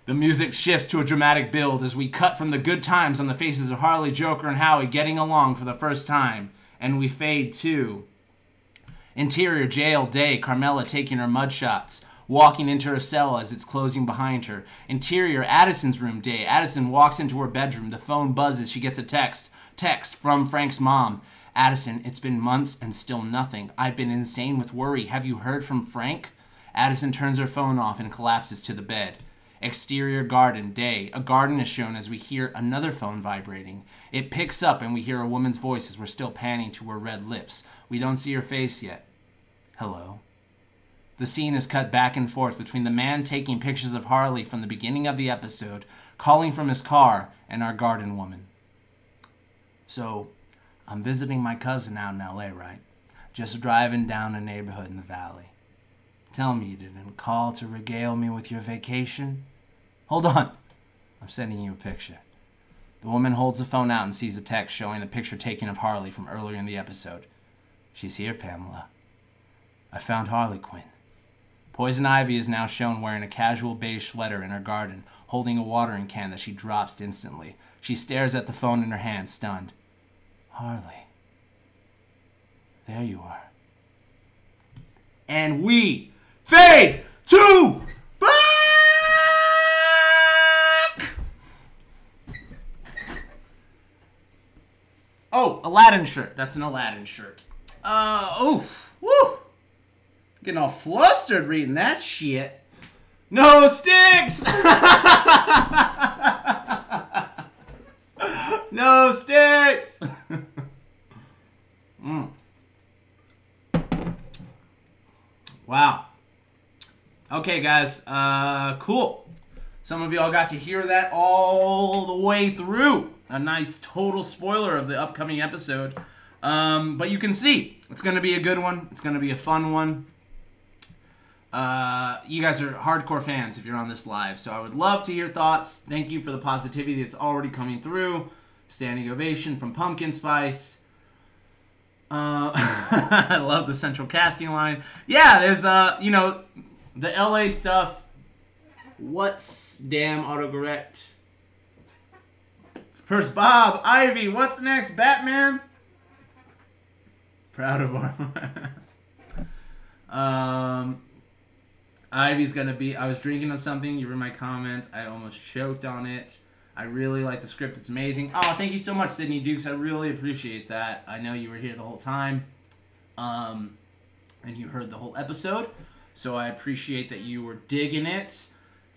The music shifts to a dramatic build as we cut from the good times on the faces of Harley, Joker, and Howie getting along for the first time. And we fade to interior jail day, Carmela taking her mud shots, walking into her cell as it's closing behind her. Interior Addison's room day, Addison walks into her bedroom. The phone buzzes. She gets a text from Frank's mom. Addison, it's been months and still nothing. I've been insane with worry. Have you heard from Frank? Addison turns her phone off and collapses to the bed. Exterior garden day. A garden is shown as we hear another phone vibrating. It picks up and we hear a woman's voice as we're still panning to her red lips. We don't see her face yet. Hello. The scene is cut back and forth between the man taking pictures of Harley from the beginning of the episode, calling from his car, and our garden woman. So, I'm visiting my cousin out in L.A., right? Just driving down a neighborhood in the valley. Tell me you didn't call to regale me with your vacation? Hold on. I'm sending you a picture. The woman holds the phone out and sees a text showing a picture taken of Harley from earlier in the episode. She's here, Pamela. I found Harley Quinn. Poison Ivy is now shown wearing a casual beige sweater in her garden, holding a watering can that she drops instantly. She stares at the phone in her hand, stunned. Harley. There you are. And we fade to black! Oh, Aladdin shirt. That's an Aladdin shirt. Oof. Woo. Getting all flustered reading that shit. No sticks! No sticks! Wow. Okay, guys. Cool. Some of y'all got to hear that all the way through. A nice total spoiler of the upcoming episode. But you can see, it's going to be a good one. It's going to be a fun one. You guys are hardcore fans if you're on this live, so I would love to hear thoughts. Thank you for the positivity that's already coming through. Standing ovation from Pumpkin Spice. I love the central casting line. Yeah, there's, you know, the LA stuff. What's damn autocorrect? First, Bob, Ivy, what's next? Batman? Proud of our... Ivy's gonna be... I was drinking on something. You read my comment. I almost choked on it. I really like the script. It's amazing. Oh, thank you so much, Sydney Dukes. I really appreciate that. I know you were here the whole time. And you heard the whole episode. So I appreciate that you were digging it.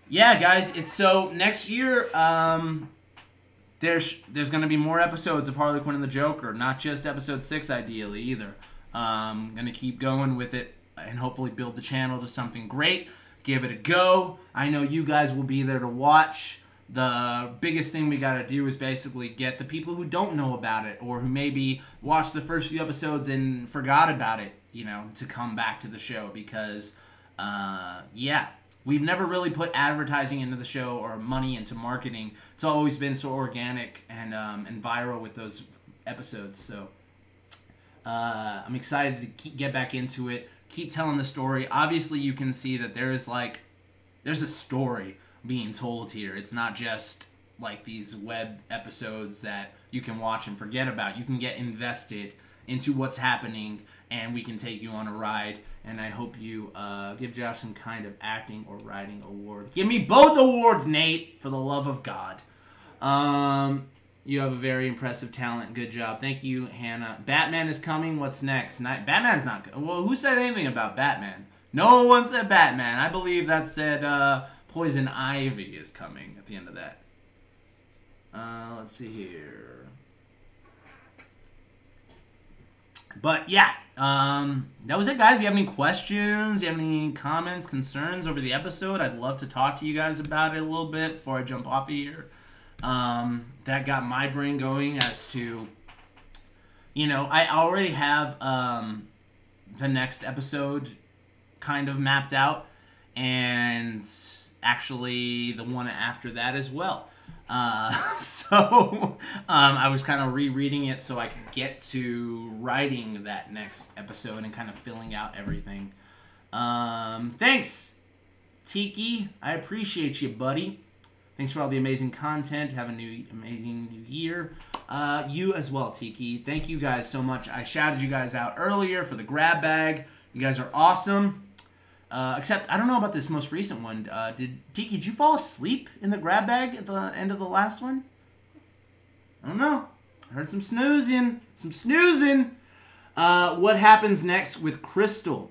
Yeah, guys. It's so... Next year, there's going to be more episodes of Harley Quinn and the Joker. Not just episode 6, ideally, either. I'm going to keep going with it and hopefully build the channel to something great. Give it a go. I know you guys will be there to watch. The biggest thing we got to do is basically get the people who don't know about it or who maybe watched the first few episodes and forgot about it, you know, to come back to the show because, yeah, we've never really put advertising into the show or money into marketing. It's always been so organic and viral with those episodes. So I'm excited to get back into it, keep telling the story. Obviously, you can see that there's a story being told here. It's not just like these web episodes that you can watch and forget about. You can get invested into what's happening, and we can take you on a ride. And I hope you give Josh some kind of acting or writing award. Give me both awards, Nate, for the love of God. You have a very impressive talent. Good job. Thank you, Hannah. Batman is coming. What's next? Batman's not good. Well, who said anything about Batman? No one said Batman. I believe that said Poison Ivy is coming at the end of that. Let's see here. But yeah, that was it, guys. Do you have any questions? Do you have any comments, concerns over the episode? I'd love to talk to you guys about it a little bit before I jump off of here. That got my brain going as to, you know, I already have the next episode kind of mapped out, and actually the one after that as well. So I was kind of rereading it so I could get to writing that next episode and kind of filling out everything. Thanks, Tiki. I appreciate you, buddy. Thanks for all the amazing content. Have a amazing new year. You as well, Tiki. Thank you guys so much. I shouted you guys out earlier for the grab bag. You guys are awesome. Except, I don't know about this most recent one. Tiki, did you fall asleep in the grab bag at the end of the last one? I don't know. I heard some snoozing. Some snoozing. What happens next with Crystal?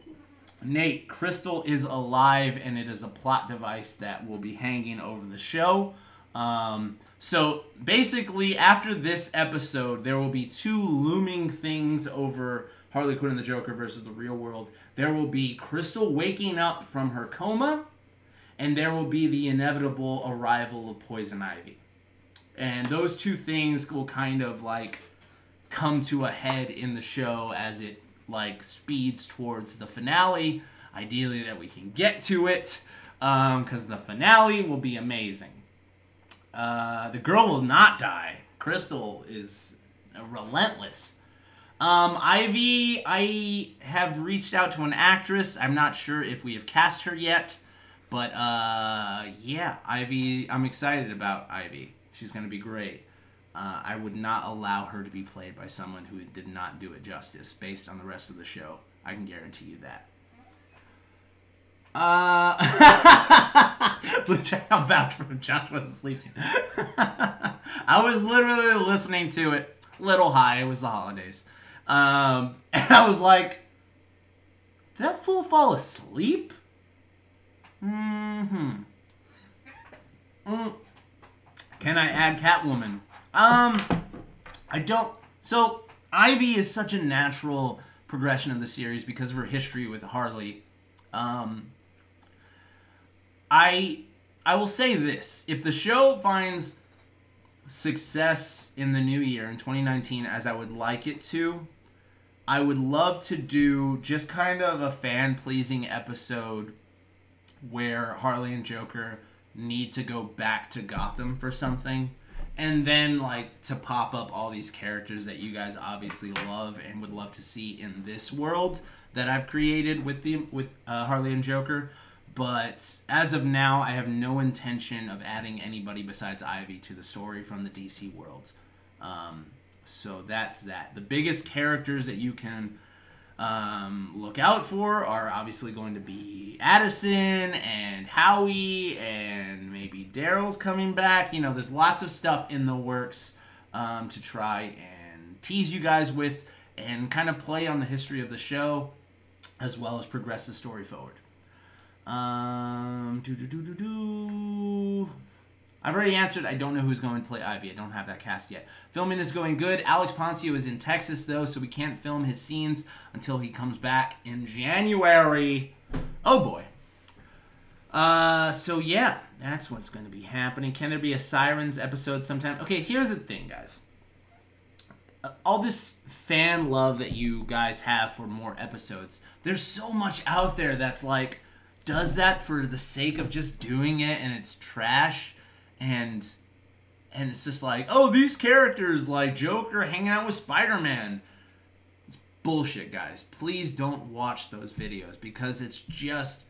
Nate, Crystal is alive, and it is a plot device that will be hanging over the show. So, basically, after this episode, there will be 2 looming things over Harley Quinn and the Joker versus the real world. There will be Crystal waking up from her coma, and there will be the inevitable arrival of Poison Ivy. And those 2 things will kind of, like, come to a head in the show as it, like, speeds towards the finale. Ideally that we can get to it, because the finale will be amazing. The girl will not die. Crystal is relentless. Ivy, I have reached out to an actress. I'm not sure if we have cast her yet, but yeah, Ivy, I'm excited about Ivy. She's going to be great. I would not allow her to be played by someone who did not do it justice based on the rest of the show. I can guarantee you that. I'll vouch for Josh wasn't sleeping. I was literally listening to it little high. It was the holidays. And I was like, did that fool fall asleep? Can I add Catwoman? I don't. So, Ivy is such a natural progression of the series because of her history with Harley. I will say this. If the show finds success in the new year, in 2019, as I would like it to, I would love to do just kind of a fan-pleasing episode where Harley and Joker need to go back to Gotham for something, and then like to pop up all these characters that you guys obviously love and would love to see in this world that I've created with Harley and Joker. But as of now, I have no intention of adding anybody besides Ivy to the story from the DC world. So that's that. The biggest characters that you can look out for are obviously going to be Addison and Howie, and maybe Daryl's coming back. You know, there's lots of stuff in the works to try and tease you guys with and kind of play on the history of the show as well as progress the story forward. I've already answered. I don't know who's going to play Ivy. I don't have that cast yet. Filming is going good. Alex Poncio is in Texas, though, so we can't film his scenes until he comes back in January. Oh, boy. So, yeah, that's what's going to be happening. Can there be a Sirens episode sometime? Okay, here's the thing, guys. All this fan love that you guys have for more episodes, there's so much out there that's like, does that for the sake of just doing it, and it's trash. And it's just like, oh, these characters like Joker hanging out with Spider-Man. It's bullshit, guys. Please don't watch those videos because it's just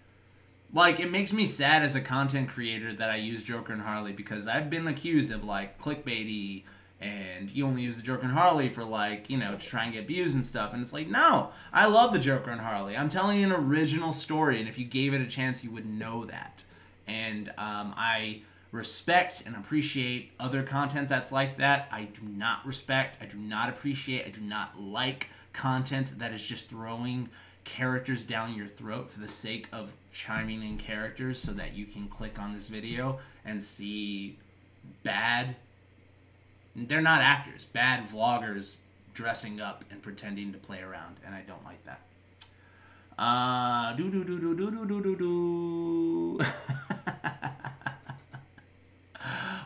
like, it makes me sad as a content creator that I use Joker and Harley because I've been accused of like clickbaity and you only use the Joker and Harley for like, you know, to try and get views and stuff. And it's like, no, I love the Joker and Harley. I'm telling you an original story, and if you gave it a chance, you would know that. And I respect and appreciate other content that's like that. I do not respect, I do not appreciate, I do not like content that is just throwing characters down your throat for the sake of chiming in characters so that you can click on this video and see bad, they're not actors, bad vloggers dressing up and pretending to play around, and I don't like that.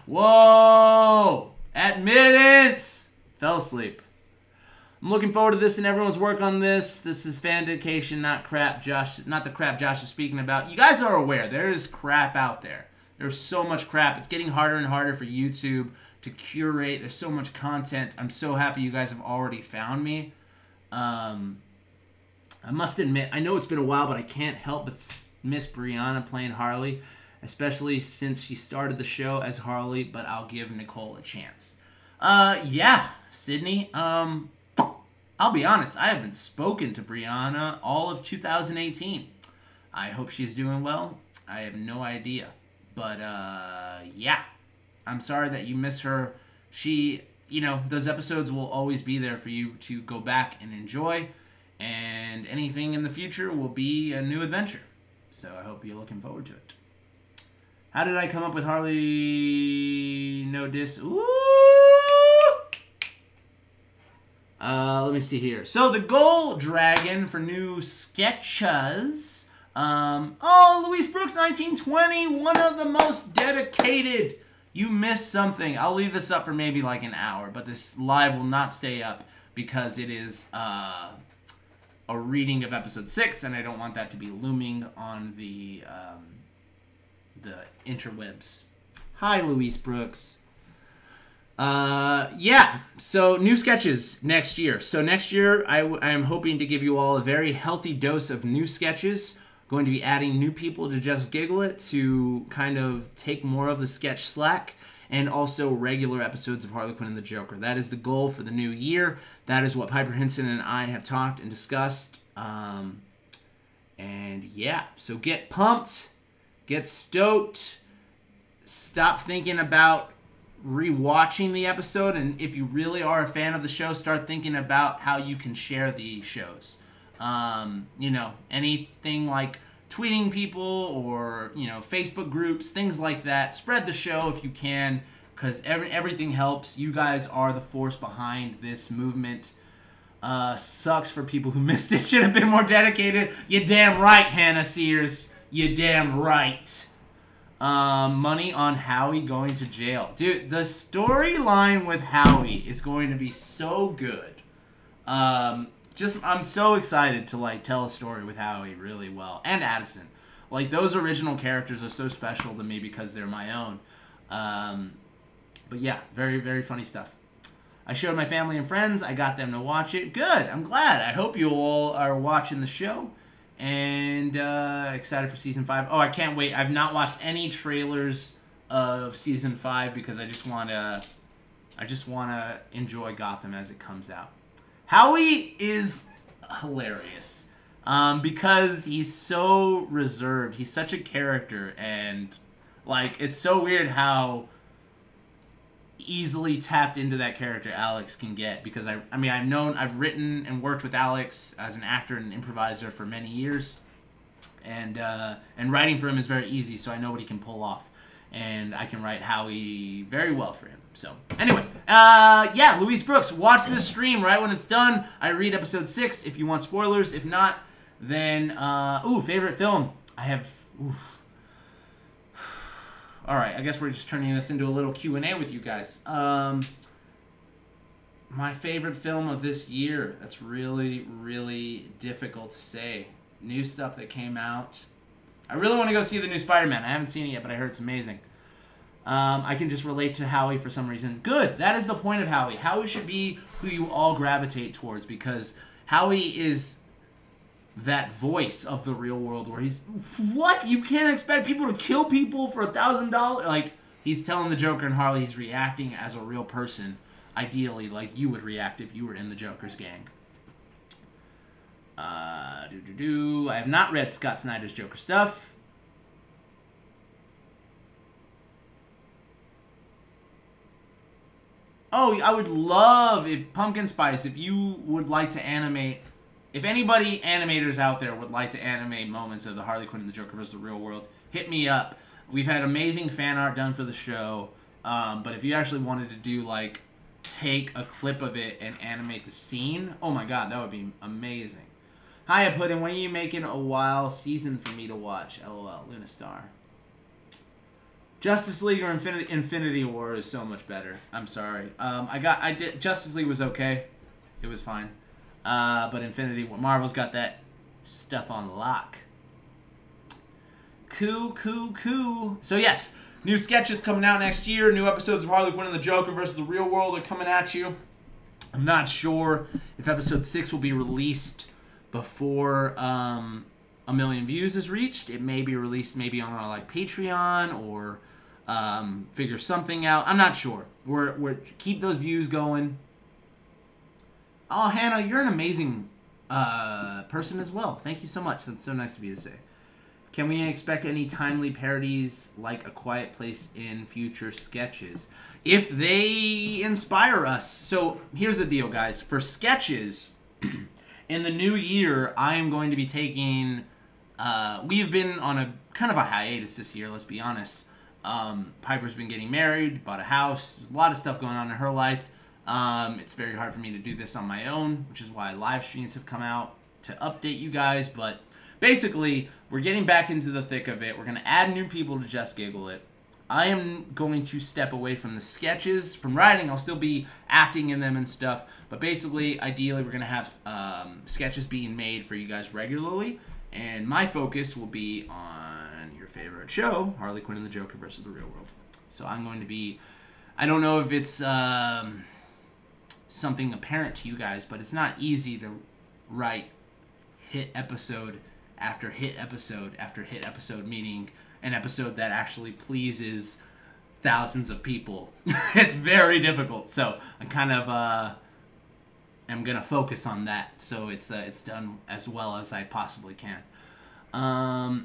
Whoa! Admittance! Fell asleep. I'm looking forward to this and everyone's work on this. This is fan dedication, not crap Josh, not the crap Josh is speaking about. You guys are aware, there is crap out there. There's so much crap. It's getting harder and harder for YouTube to curate. There's so much content. I'm so happy you guys have already found me. I must admit, I know it's been a while, but I can't help but miss Brianna playing Harley, especially since she started the show as Harley, but I'll give Nicole a chance. Yeah, Sydney, I'll be honest, I haven't spoken to Brianna all of 2018. I hope she's doing well. I have no idea. But, yeah. I'm sorry that you miss her. She, you know, those episodes will always be there for you to go back and enjoy. And anything in the future will be a new adventure. So I hope you're looking forward to it. How did I come up with Harley No Diss? Ooh! Let me see here. So the Gold Dragon for new sketches. Oh, Louise Brooks 1920, one of the most dedicated. You missed something. I'll leave this up for maybe like an hour, but this live will not stay up because it is a reading of episode 6, and I don't want that to be looming on the interwebs. Hi, Louise Brooks. Yeah, so new sketches next year. So next year, I am hoping to give you all a very healthy dose of new sketches. Going to be adding new people to Just Giggle It to kind of take more of the sketch slack, and also regular episodes of Harley Quinn and the Joker. That is the goal for the new year. That is what Piper Hinson and I have talked and discussed. And yeah, so get pumped, get stoked, stop thinking about rewatching the episode, and if you really are a fan of the show, start thinking about how you can share the shows. You know, anything like tweeting people or, you know, Facebook groups, things like that. Spread the show if you can, because everything helps. You guys are the force behind this movement. Sucks for people who missed it. Should have been more dedicated. You damn right, Hannah Sears. You damn right. Money on Howie going to jail. Dude, the storyline with Howie is going to be so good. I'm so excited to, like, tell a story with Howie really well. And Addison. Like, those original characters are so special to me because they're my own. But yeah, very, very funny stuff. I showed my family and friends. I got them to watch it. Good. I'm glad. I hope you all are watching the show. And excited for Season 5. Oh, I can't wait. I've not watched any trailers of Season 5 because I just want to enjoy Gotham as it comes out. Howie is hilarious because he's so reserved. He's such a character, and, like, it's so weird how easily tapped into that character Alex can get, because I've written and worked with Alex as an actor and improviser for many years, and writing for him is very easy, so I know what he can pull off, and I can write Howie very well for him. So anyway, yeah, Louise Brooks, watch this stream right when it's done. I read episode 6 if you want spoilers. If not, then favorite film. I have. All right, I guess we're just turning this into a little Q&A with you guys. My favorite film of this year. That's really, really difficult to say. New stuff that came out. I really want to go see the new Spider-Man. I haven't seen it yet, but I heard it's amazing. I can just relate to Howie for some reason. Good. That is the point of Howie. Howie should be who you all gravitate towards, because Howie is that voice of the real world where he's, what? You can't expect people to kill people for $1,000? Like, he's telling the Joker and Harley he's reacting as a real person, ideally, like you would react if you were in the Joker's gang. I have not read Scott Snyder's Joker stuff. Oh, I would love if Pumpkin Spice, if you would like to animate, if anybody animators out there would like to animate moments of the Harley Quinn and the Joker versus the real world, hit me up. We've had amazing fan art done for the show, but if you actually wanted to do, like, take a clip of it and animate the scene, oh my god, that would be amazing. Hiya Puddin', when are you making a wild season for me to watch? LOL, Luna Star. Justice League or Infinity War is so much better. I'm sorry. Justice League was okay. It was fine. But Infinity War, Marvel's got that stuff on lock. Cool. So yes, new sketches coming out next year. New episodes of Harley Quinn and the Joker versus the real world are coming at you. I'm not sure if episode 6 will be released before 1 million views is reached. It may be released maybe on our, like, Patreon, or figure something out. I'm not sure. We're keep those views going. Oh, Hannah, you're an amazing person as well. Thank you so much. That's so nice of you to say. Can we expect any timely parodies like A Quiet Place in future sketches? If they inspire us. So here's the deal, guys. For sketches, in the new year, I am going to be taking... we've been on a kind of a hiatus this year, let's be honest. Piper's been getting married, bought a house. There's a lot of stuff going on in her life. It's very hard for me to do this on my own, which is why live streams have come out to update you guys. But basically, we're getting back into the thick of it. We're going to add new people to Just Giggle It. I am going to step away from the sketches, from writing. I'll still be acting in them and stuff. But basically, ideally, we're going to have sketches being made for you guys regularly. And my focus will be on your favorite show, Harley Quinn and the Joker versus the real world. So I'm going to be... I don't know if it's something apparent to you guys, but it's not easy to write hit episode after hit episode after hit episode, meaning an episode that actually pleases thousands of people. It's very difficult. So I'm kind of... I'm going to focus on that, so it's done as well as I possibly can. Let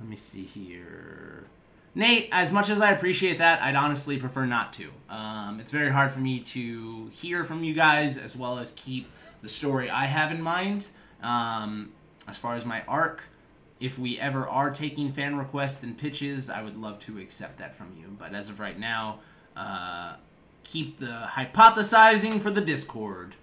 me see here. Nate, as much as I appreciate that, I'd honestly prefer not to. It's very hard for me to hear from you guys as well as keep the story I have in mind. As far as my arc, if we ever are taking fan requests and pitches, I would love to accept that from you. But as of right now, keep the hypothesizing for the Discord.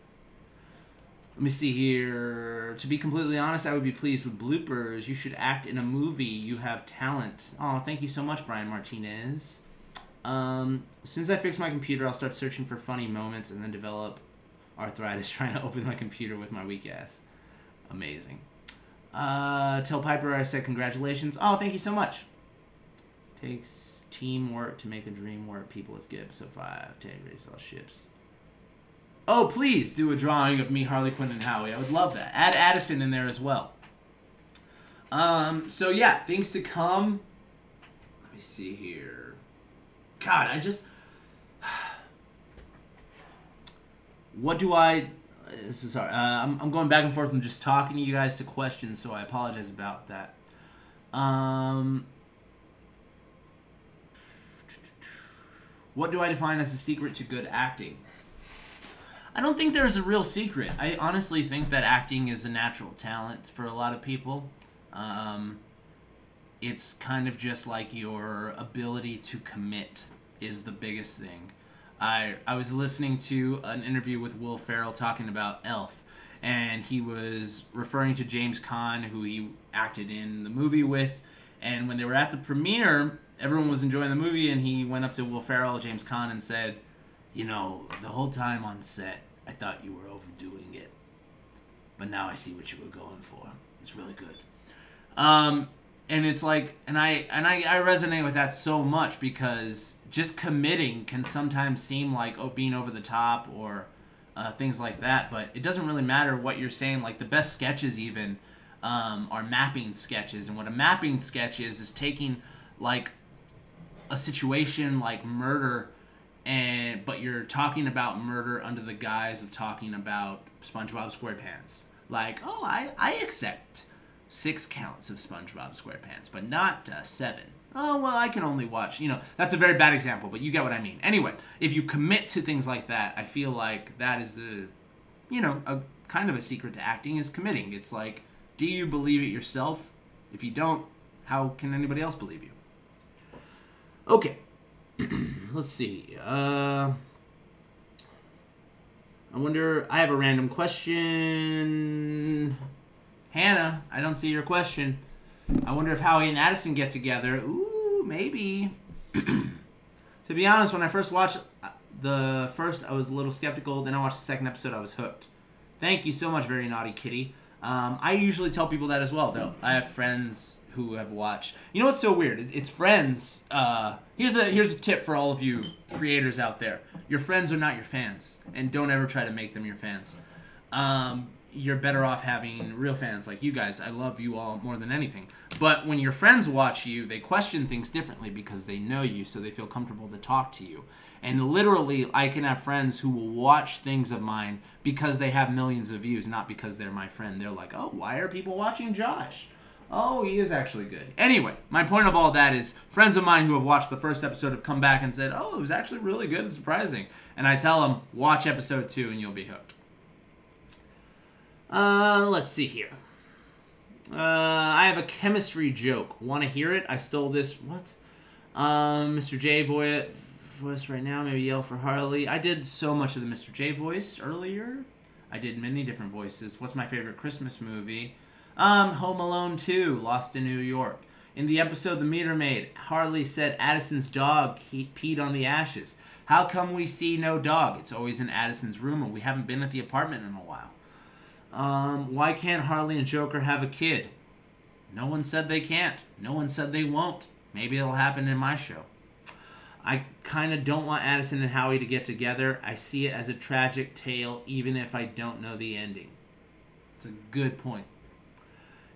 Let me see here. To be completely honest, I would be pleased with bloopers. You should act in a movie. You have talent. Oh, thank you so much, Brian Martinez. As soon as I fix my computer, I'll start searching for funny moments and then develop arthritis trying to open my computer with my weak ass. Amazing. Tell Piper I said congratulations. Oh, thank you so much. Takes teamwork to make a dream work. People, let's get episode 5. Take race all ships. Oh, please do a drawing of me, Harley Quinn, and Howie. I would love that. Add Addison in there as well. So yeah, things to come. Let me see here. God, I just... What do I... This is hard. I'm going back and forth. I'm just talking to you guys to questions, so I apologize about that. What do I define as a secret to good acting? I don't think there's a real secret. I honestly think that acting is a natural talent for a lot of people. It's kind of just like your ability to commit is the biggest thing. I was listening to an interview with Will Ferrell talking about Elf, and he was referring to James Caan, who he acted in the movie with, and when they were at the premiere, everyone was enjoying the movie, and he went up to Will Ferrell, James Caan, and said, you know, the whole time on set, I thought you were overdoing it, but now I see what you were going for. It's really good. And it's like, and I resonate with that so much because just committing can sometimes seem like being over the top or things like that, but it doesn't really matter what you're saying. Like the best sketches even are mapping sketches, and what a mapping sketch is taking like a situation like murder, but you're talking about murder under the guise of talking about SpongeBob SquarePants. Like, oh, I accept 6 counts of SpongeBob SquarePants, but not 7. Oh, well, I can only watch, you know, that's a very bad example, but you get what I mean. Anyway, if you commit to things like that, I feel like that is a kind of a secret to acting is committing. It's like, do you believe it yourself? If you don't, how can anybody else believe you? Okay. Let's see. I wonder, I have a random question. Hannah, I don't see your question. I wonder if Howie and Addison get together. Ooh, maybe. To be honest, when I first watched the first, I was a little skeptical. Then I watched the second episode, I was hooked. Thank you so much, Very Naughty Kitty. I usually tell people that as well, though. I have friends who have watched. You know what's so weird? It's friends. Here's a tip for all of you creators out there. Your friends are not your fans, and don't ever try to make them your fans. You're better off having real fans like you guys. I love you all more than anything. But when your friends watch you, they question things differently because they know you, so they feel comfortable to talk to you. And literally, I can have friends who will watch things of mine because they have millions of views, not because they're my friend. They're like, oh, why are people watching Josh? Oh, he is actually good. Anyway, my point of all that is friends of mine who have watched the first episode have come back and said, oh, it was actually really good and surprising. And I tell them, watch episode 2 and you'll be hooked. Let's see here. I have a chemistry joke. Want to hear it? I stole this. What? Mr. J voice right now. Maybe yell for Harley. I did so much of the Mr. J voice earlier. I did many different voices. What's my favorite Christmas movie? Home Alone 2, Lost in New York. In the episode The Meter Maid, Harley said Addison's dog peed on the ashes. How come we see no dog? It's always in Addison's room and we haven't been at the apartment in a while. Why can't Harley and Joker have a kid? No one said they can't. No one said they won't. Maybe it'll happen in my show. I kind of don't want Addison and Howie to get together. I see it as a tragic tale, even if I don't know the ending. It's a good point.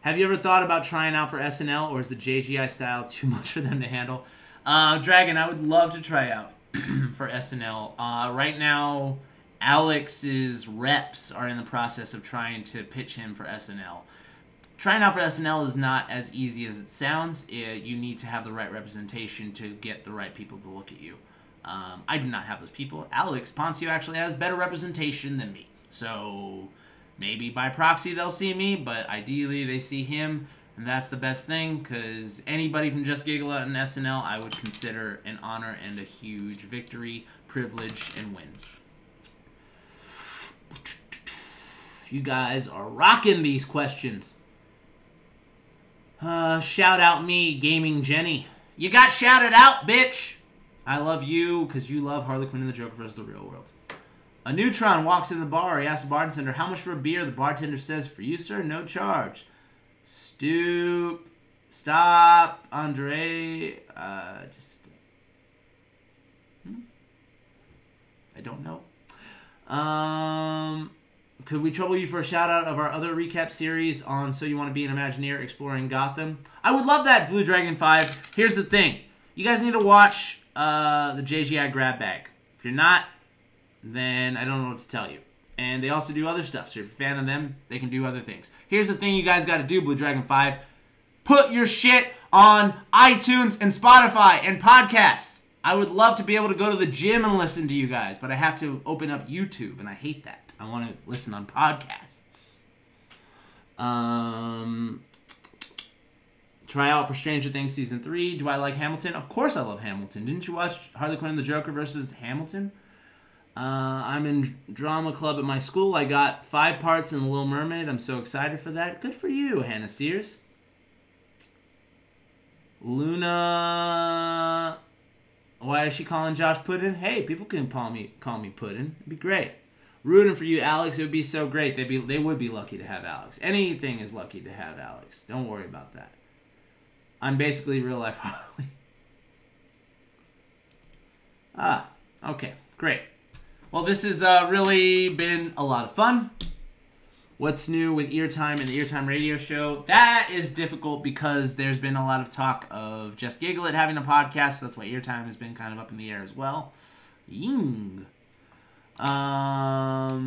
Have you ever thought about trying out for SNL, or is the JGI style too much for them to handle? Dragon, I would love to try out for SNL. Right now, Alex's reps are in the process of trying to pitch him for SNL. trying out for SNL is not as easy as it sounds. You need to have the right representation to get the right people to look at you. I do not have those people. Alex Poncio actually has better representation than me. So maybe by proxy they'll see me, but ideally they see him. And that's the best thing, because anybody from Just Giggle It and SNL I would consider an honor and a huge victory, privilege, and win. You guys are rocking these questions. Shout out me, Gaming Jenny. You got shouted out, bitch! I love you, because you love Harley Quinn and the Joker versus the real world. A neutron walks in the bar. He asks the bartender, how much for a beer? The bartender says, for you, sir, no charge. Stop, Andre. I don't know. Could we trouble you for a shout out of our other recap series on So You Want to Be an Imagineer Exploring Gotham? I would love that, Blue Dragon 5. Here's the thing. You guys need to watch the JGI Grab Bag. If you're not, then I don't know what to tell you. And they also do other stuff, so if you're a fan of them, they can do other things. Here's the thing you guys got to do, Blue Dragon 5. Put your shit on iTunes and Spotify and podcasts. I would love to be able to go to the gym and listen to you guys, but I have to open up YouTube, and I hate that. I want to listen on podcasts. Try out for Stranger Things Season 3. Do I like Hamilton? Of course I love Hamilton. Didn't you watch Harley Quinn and the Joker versus Hamilton? I'm in drama club at my school. I got 5 parts in The Little Mermaid. I'm so excited for that. Good for you, Hannah Sears. Luna... Why is she calling Josh Puddin'? Hey, people can call me Puddin'. It'd be great. Rooting for you, Alex. It would be so great. They would be lucky to have Alex. Anything is lucky to have Alex. Don't worry about that. I'm basically real life Harley. Okay. Great. Well, this has really been a lot of fun. What's new with Eartime and the Eartime radio show? That is difficult because there's been a lot of talk of Just Giggle It having a podcast. So that's why Eartime has been kind of up in the air as well. Ying. I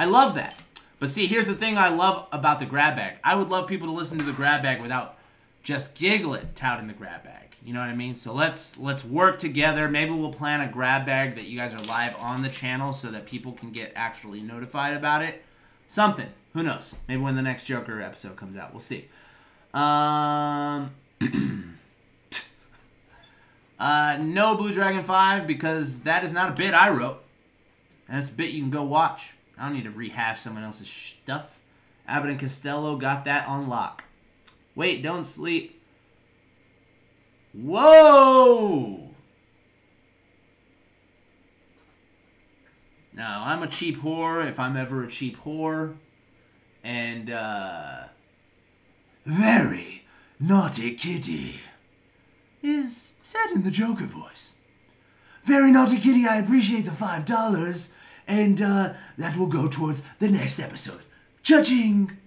love that. But see, here's the thing I love about the grab bag. I would love people to listen to the grab bag without Just Giggle It touting the grab bag. You know what I mean? So let's work together. Maybe we'll plan a grab bag that you guys are live on the channel so that people can get actually notified about it. Something. Who knows? Maybe when the next Joker episode comes out. We'll see. No Blue Dragon 5 because that is not a bit I wrote. That's a bit you can go watch. I don't need to rehash someone else's stuff. Abbott and Costello got that on lock. Wait, don't sleep. Whoa! Now, I'm a cheap whore if I'm ever a cheap whore. And, very naughty kitty is said in the Joker voice. Very naughty kitty, I appreciate the $5. And, that will go towards the next episode. Cha-ching!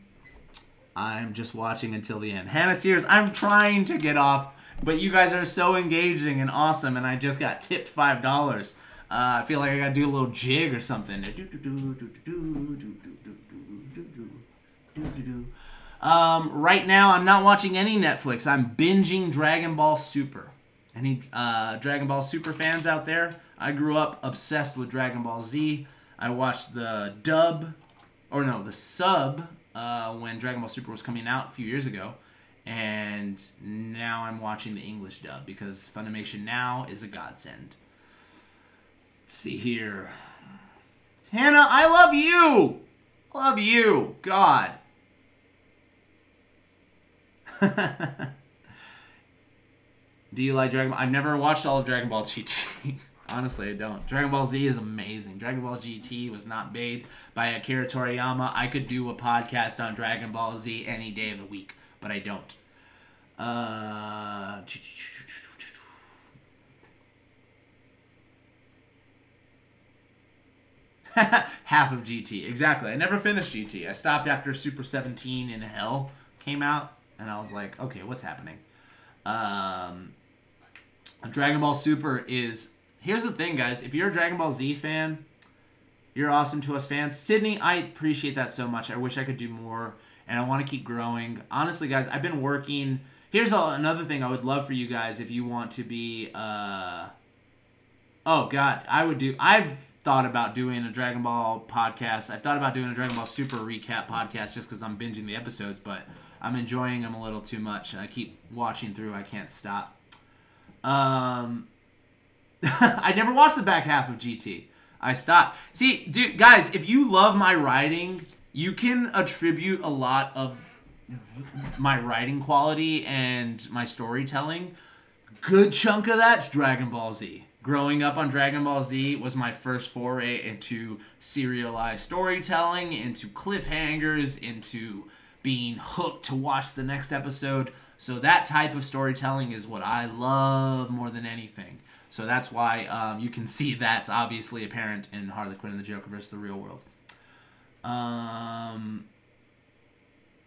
I'm just watching until the end. Hannah Sears, I'm trying to get off. But you guys are so engaging and awesome, and I just got tipped $5. I feel like I gotta do a little jig or something. Right now, I'm not watching any Netflix. I'm binging Dragon Ball Super. Any Dragon Ball Super fans out there? I grew up obsessed with Dragon Ball Z. I watched the sub when Dragon Ball Super was coming out a few years ago. And now I'm watching the English dub because Funimation Now is a godsend. Let's see here. Hannah, I love you! Love you. God. Do you like Dragon Ball? I've never watched all of Dragon Ball GT. Honestly, I don't. Dragon Ball Z is amazing. Dragon Ball GT was not made by Akira Toriyama. I could do a podcast on Dragon Ball Z any day of the week, but I don't. Half of GT. Exactly. I never finished GT. I stopped after Super 17 in Hell came out, and I was like, okay, what's happening? Dragon Ball Super is... Here's the thing, guys. If you're a Dragon Ball Z fan, You're awesome to us fans. Sydney, I appreciate that so much. I wish I could do more, and I want to keep growing. Honestly, guys, I've been working. Here's another thing I would love for you guys if you want to be... oh, God. I've thought about doing a Dragon Ball podcast. I've thought about doing a Dragon Ball Super recap podcast just because I'm binging the episodes, but I'm enjoying them a little too much. I keep watching through. I can't stop. I never watched the back half of GT. I stopped. See, dude, guys, if you love my writing, you can attribute a lot of my writing quality and my storytelling. Good chunk of that's Dragon Ball Z. Growing up on Dragon Ball Z was my first foray into serialized storytelling, into cliffhangers, into being hooked to watch the next episode. So that type of storytelling is what I love more than anything. So that's why you can see that's obviously apparent in Harley Quinn and the Joker versus the real world.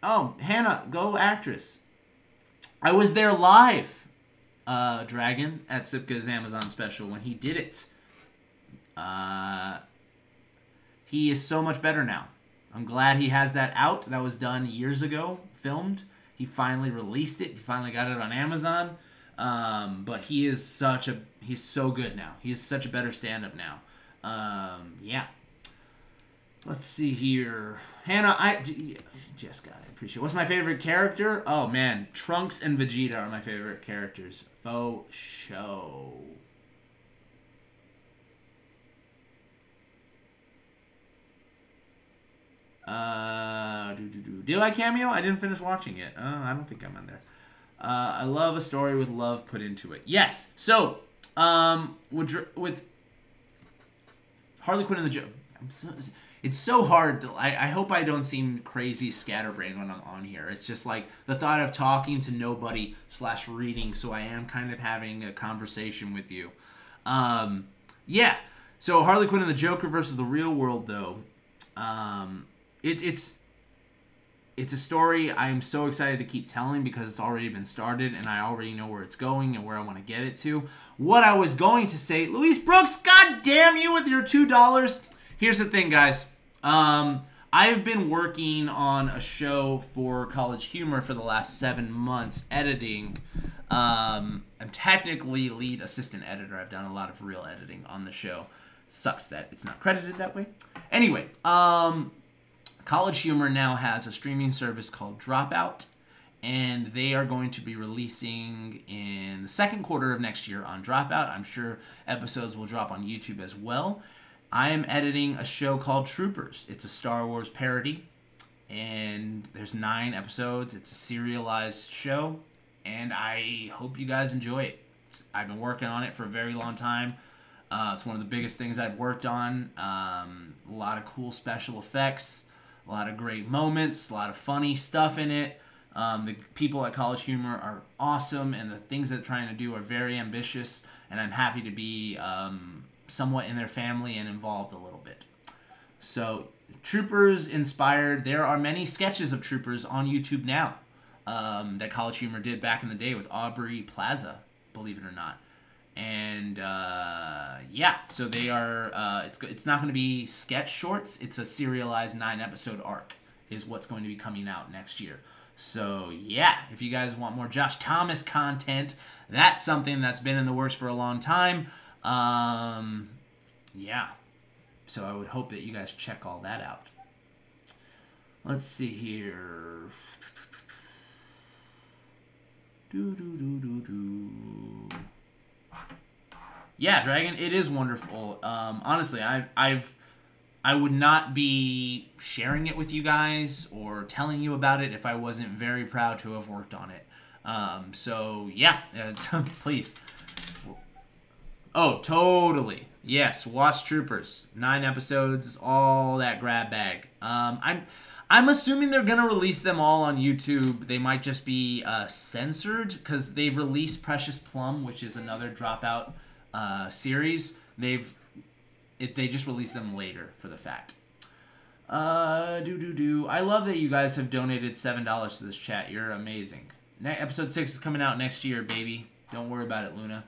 Oh, Hannah, go actress. I was there live, Dragon, at Sipka's Amazon special when he did it. He is so much better now. I'm glad he has that out. That was done years ago, filmed. He finally released it. He finally got it on Amazon. But he is he's so good now. He's such a better stand-up now. Yeah. Let's see here. Hannah, Jessica, I appreciate it. What's my favorite character? Oh, man. Trunks and Vegeta are my favorite characters. Faux show. Did I cameo? I didn't finish watching it. I don't think I'm on there. I love a story with love put into it. Yes. So, with Harley Quinn and the Joker, it's so hard. I hope I don't seem crazy scatterbrained when I'm on here. It's just like the thought of talking to nobody / reading, so I am kind of having a conversation with you. Yeah. So Harley Quinn and the Joker versus the real world, though. It's a story I am so excited to keep telling because it's already been started and I already know where it's going and where I want to get it to. What I was going to say, Louise Brooks, God damn you with your $2. Here's the thing, guys. I've been working on a show for College Humor for the last 7 months, editing. I'm technically lead assistant editor. I've done a lot of real editing on the show. Sucks that it's not credited that way. Anyway, College Humor now has a streaming service called Dropout, and they are going to be releasing in the second quarter of next year on Dropout. I'm sure episodes will drop on YouTube as well. I am editing a show called Troopers. It's a Star Wars parody, and there's 9 episodes. It's a serialized show, and I hope you guys enjoy it. I've been working on it for a very long time. It's one of the biggest things I've worked on. A lot of cool special effects. A lot of great moments, a lot of funny stuff in it. The people at College Humor are awesome, and the things that they're trying to do are very ambitious, and I'm happy to be somewhat in their family and involved a little bit. So, Troopers inspired. There are many sketches of Troopers on YouTube now that College Humor did back in the day with Aubrey Plaza, believe it or not. And yeah, so they are. It's not going to be sketch shorts. It's a serialized 9-episode arc is what's going to be coming out next year. So yeah, if you guys want more Josh Thomas content, that's something that's been in the works for a long time. Yeah, so I would hope that you guys check all that out. Let's see here. Yeah, Dragon, it is wonderful. Honestly, I would not be sharing it with you guys or telling you about it if I wasn't very proud to have worked on it. So yeah, please. Oh, totally. Yes, watch Troopers. 9 episodes, all that grab bag. I'm assuming they're gonna release them all on YouTube. They might just be censored because they've released Precious Plum, which is another Dropout series. They just released them later for the fact. I love that you guys have donated $7 to this chat. You're amazing. Episode 6 is coming out next year, baby. Don't worry about it, Luna.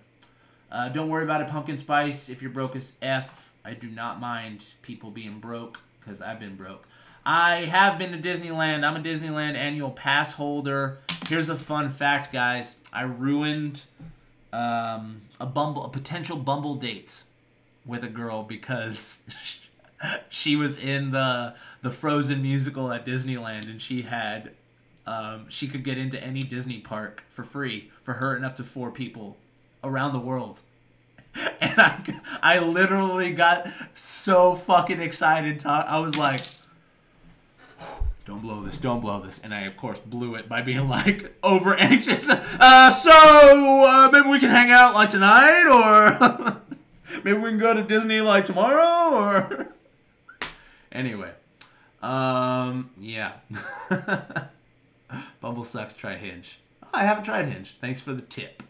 Don't worry about it, Pumpkin Spice. If you're broke as F, I do not mind people being broke because I've been broke. I have been to Disneyland. I'm a Disneyland annual pass holder. Here's a fun fact, guys. I ruined a potential Bumble dates with a girl because she was in the Frozen musical at Disneyland, and she had she could get into any Disney park for free for her and up to 4 people around the world. And I literally got so fucking excited. I was like, don't blow this, don't blow this. And I, of course, blew it by being, like, over anxious. So, maybe we can hang out, like, tonight, or maybe we can go to Disney, like, tomorrow, or... Anyway. Yeah. Bumble sucks, try Hinge. Oh, I haven't tried Hinge. Thanks for the tip.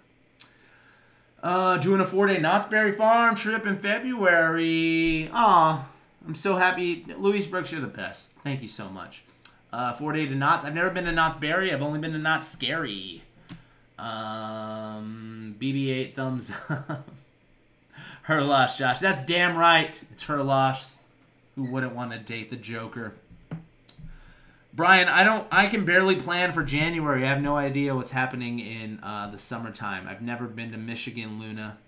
Doing a 4-day Knott's Berry Farm trip in February. Aw, I'm so happy. Louise Brooks, you're the best. Thank you so much. 4-day to Knott's. I've never been to Knott's Berry. I've only been to Knott's Scary. BB-8 thumbs up. Her loss, Josh. That's damn right. It's her loss. Who wouldn't want to date the Joker? Brian, I can barely plan for January. I have no idea what's happening in the summertime. I've never been to Michigan, Luna.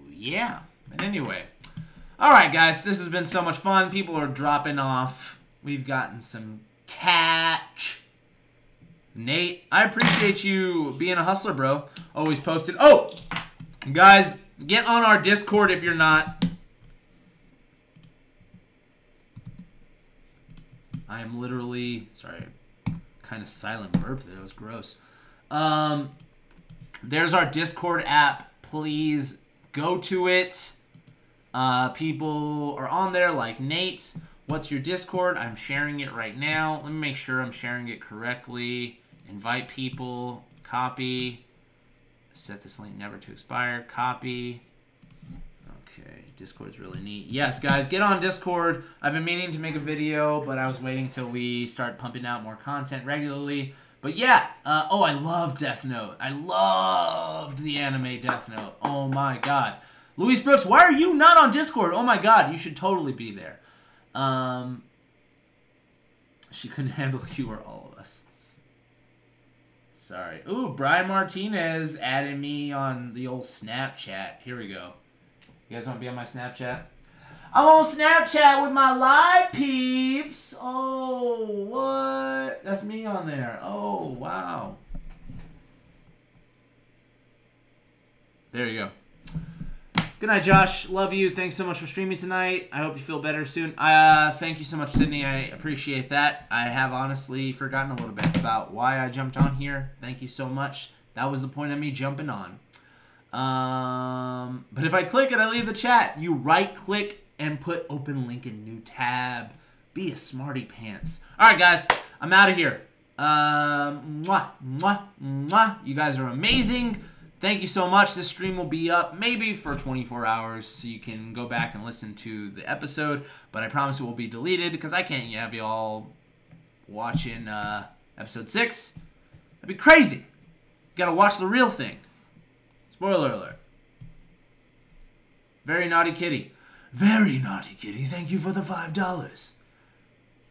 Yeah. But anyway. All right, guys. This has been so much fun. People are dropping off. We've gotten some catch. Nate, I appreciate you being a hustler, bro. Always posted. Oh, guys, get on our Discord if you're not. I am literally, sorry, kind of silent burp there. That was gross. There's our Discord app. Please go to it. People are on there like Nate. What's your Discord? I'm sharing it right now. Let me make sure I'm sharing it correctly. Invite people. Copy. Set this link never to expire. Copy. Okay, Discord's really neat. Yes, guys, get on Discord. I've been meaning to make a video, but I was waiting till we start pumping out more content regularly. But yeah, oh, I love Death Note. I loved the anime Death Note. Oh my god. Louise Brooks, why are you not on Discord? Oh my god, you should totally be there. She couldn't handle you or all of us. Sorry. Ooh, Brian Martinez added me on the old Snapchat. Here we go. You guys want to be on my Snapchat? I'm on Snapchat with my live peeps. Oh, what? That's me on there. Oh, wow. There you go. Good night, Josh. Love you. Thanks so much for streaming tonight. I hope you feel better soon. Thank you so much, Sydney. I appreciate that. I have honestly forgotten a little bit about why I jumped on here. Thank you so much. That was the point of me jumping on. But if I click it, I leave the chat. You right-click and put open link in new tab. Be a smarty pants. All right, guys. I'm out of here. Mwah, mwah, mwah. You guys are amazing. Thank you so much. This stream will be up maybe for 24 hours, so you can go back and listen to the episode. But I promise it will be deleted because I can't have you all watching episode 6. That'd be crazy. You gotta watch the real thing. Spoiler alert. Very naughty kitty. Very naughty kitty. Thank you for the $5.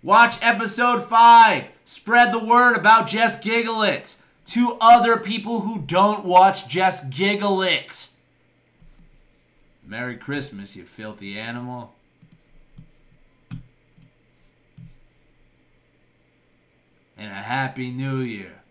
Watch episode 5. Spread the word about Just Giggle It to other people who don't watch Just Giggle It. Merry Christmas, you filthy animal. And a Happy New Year.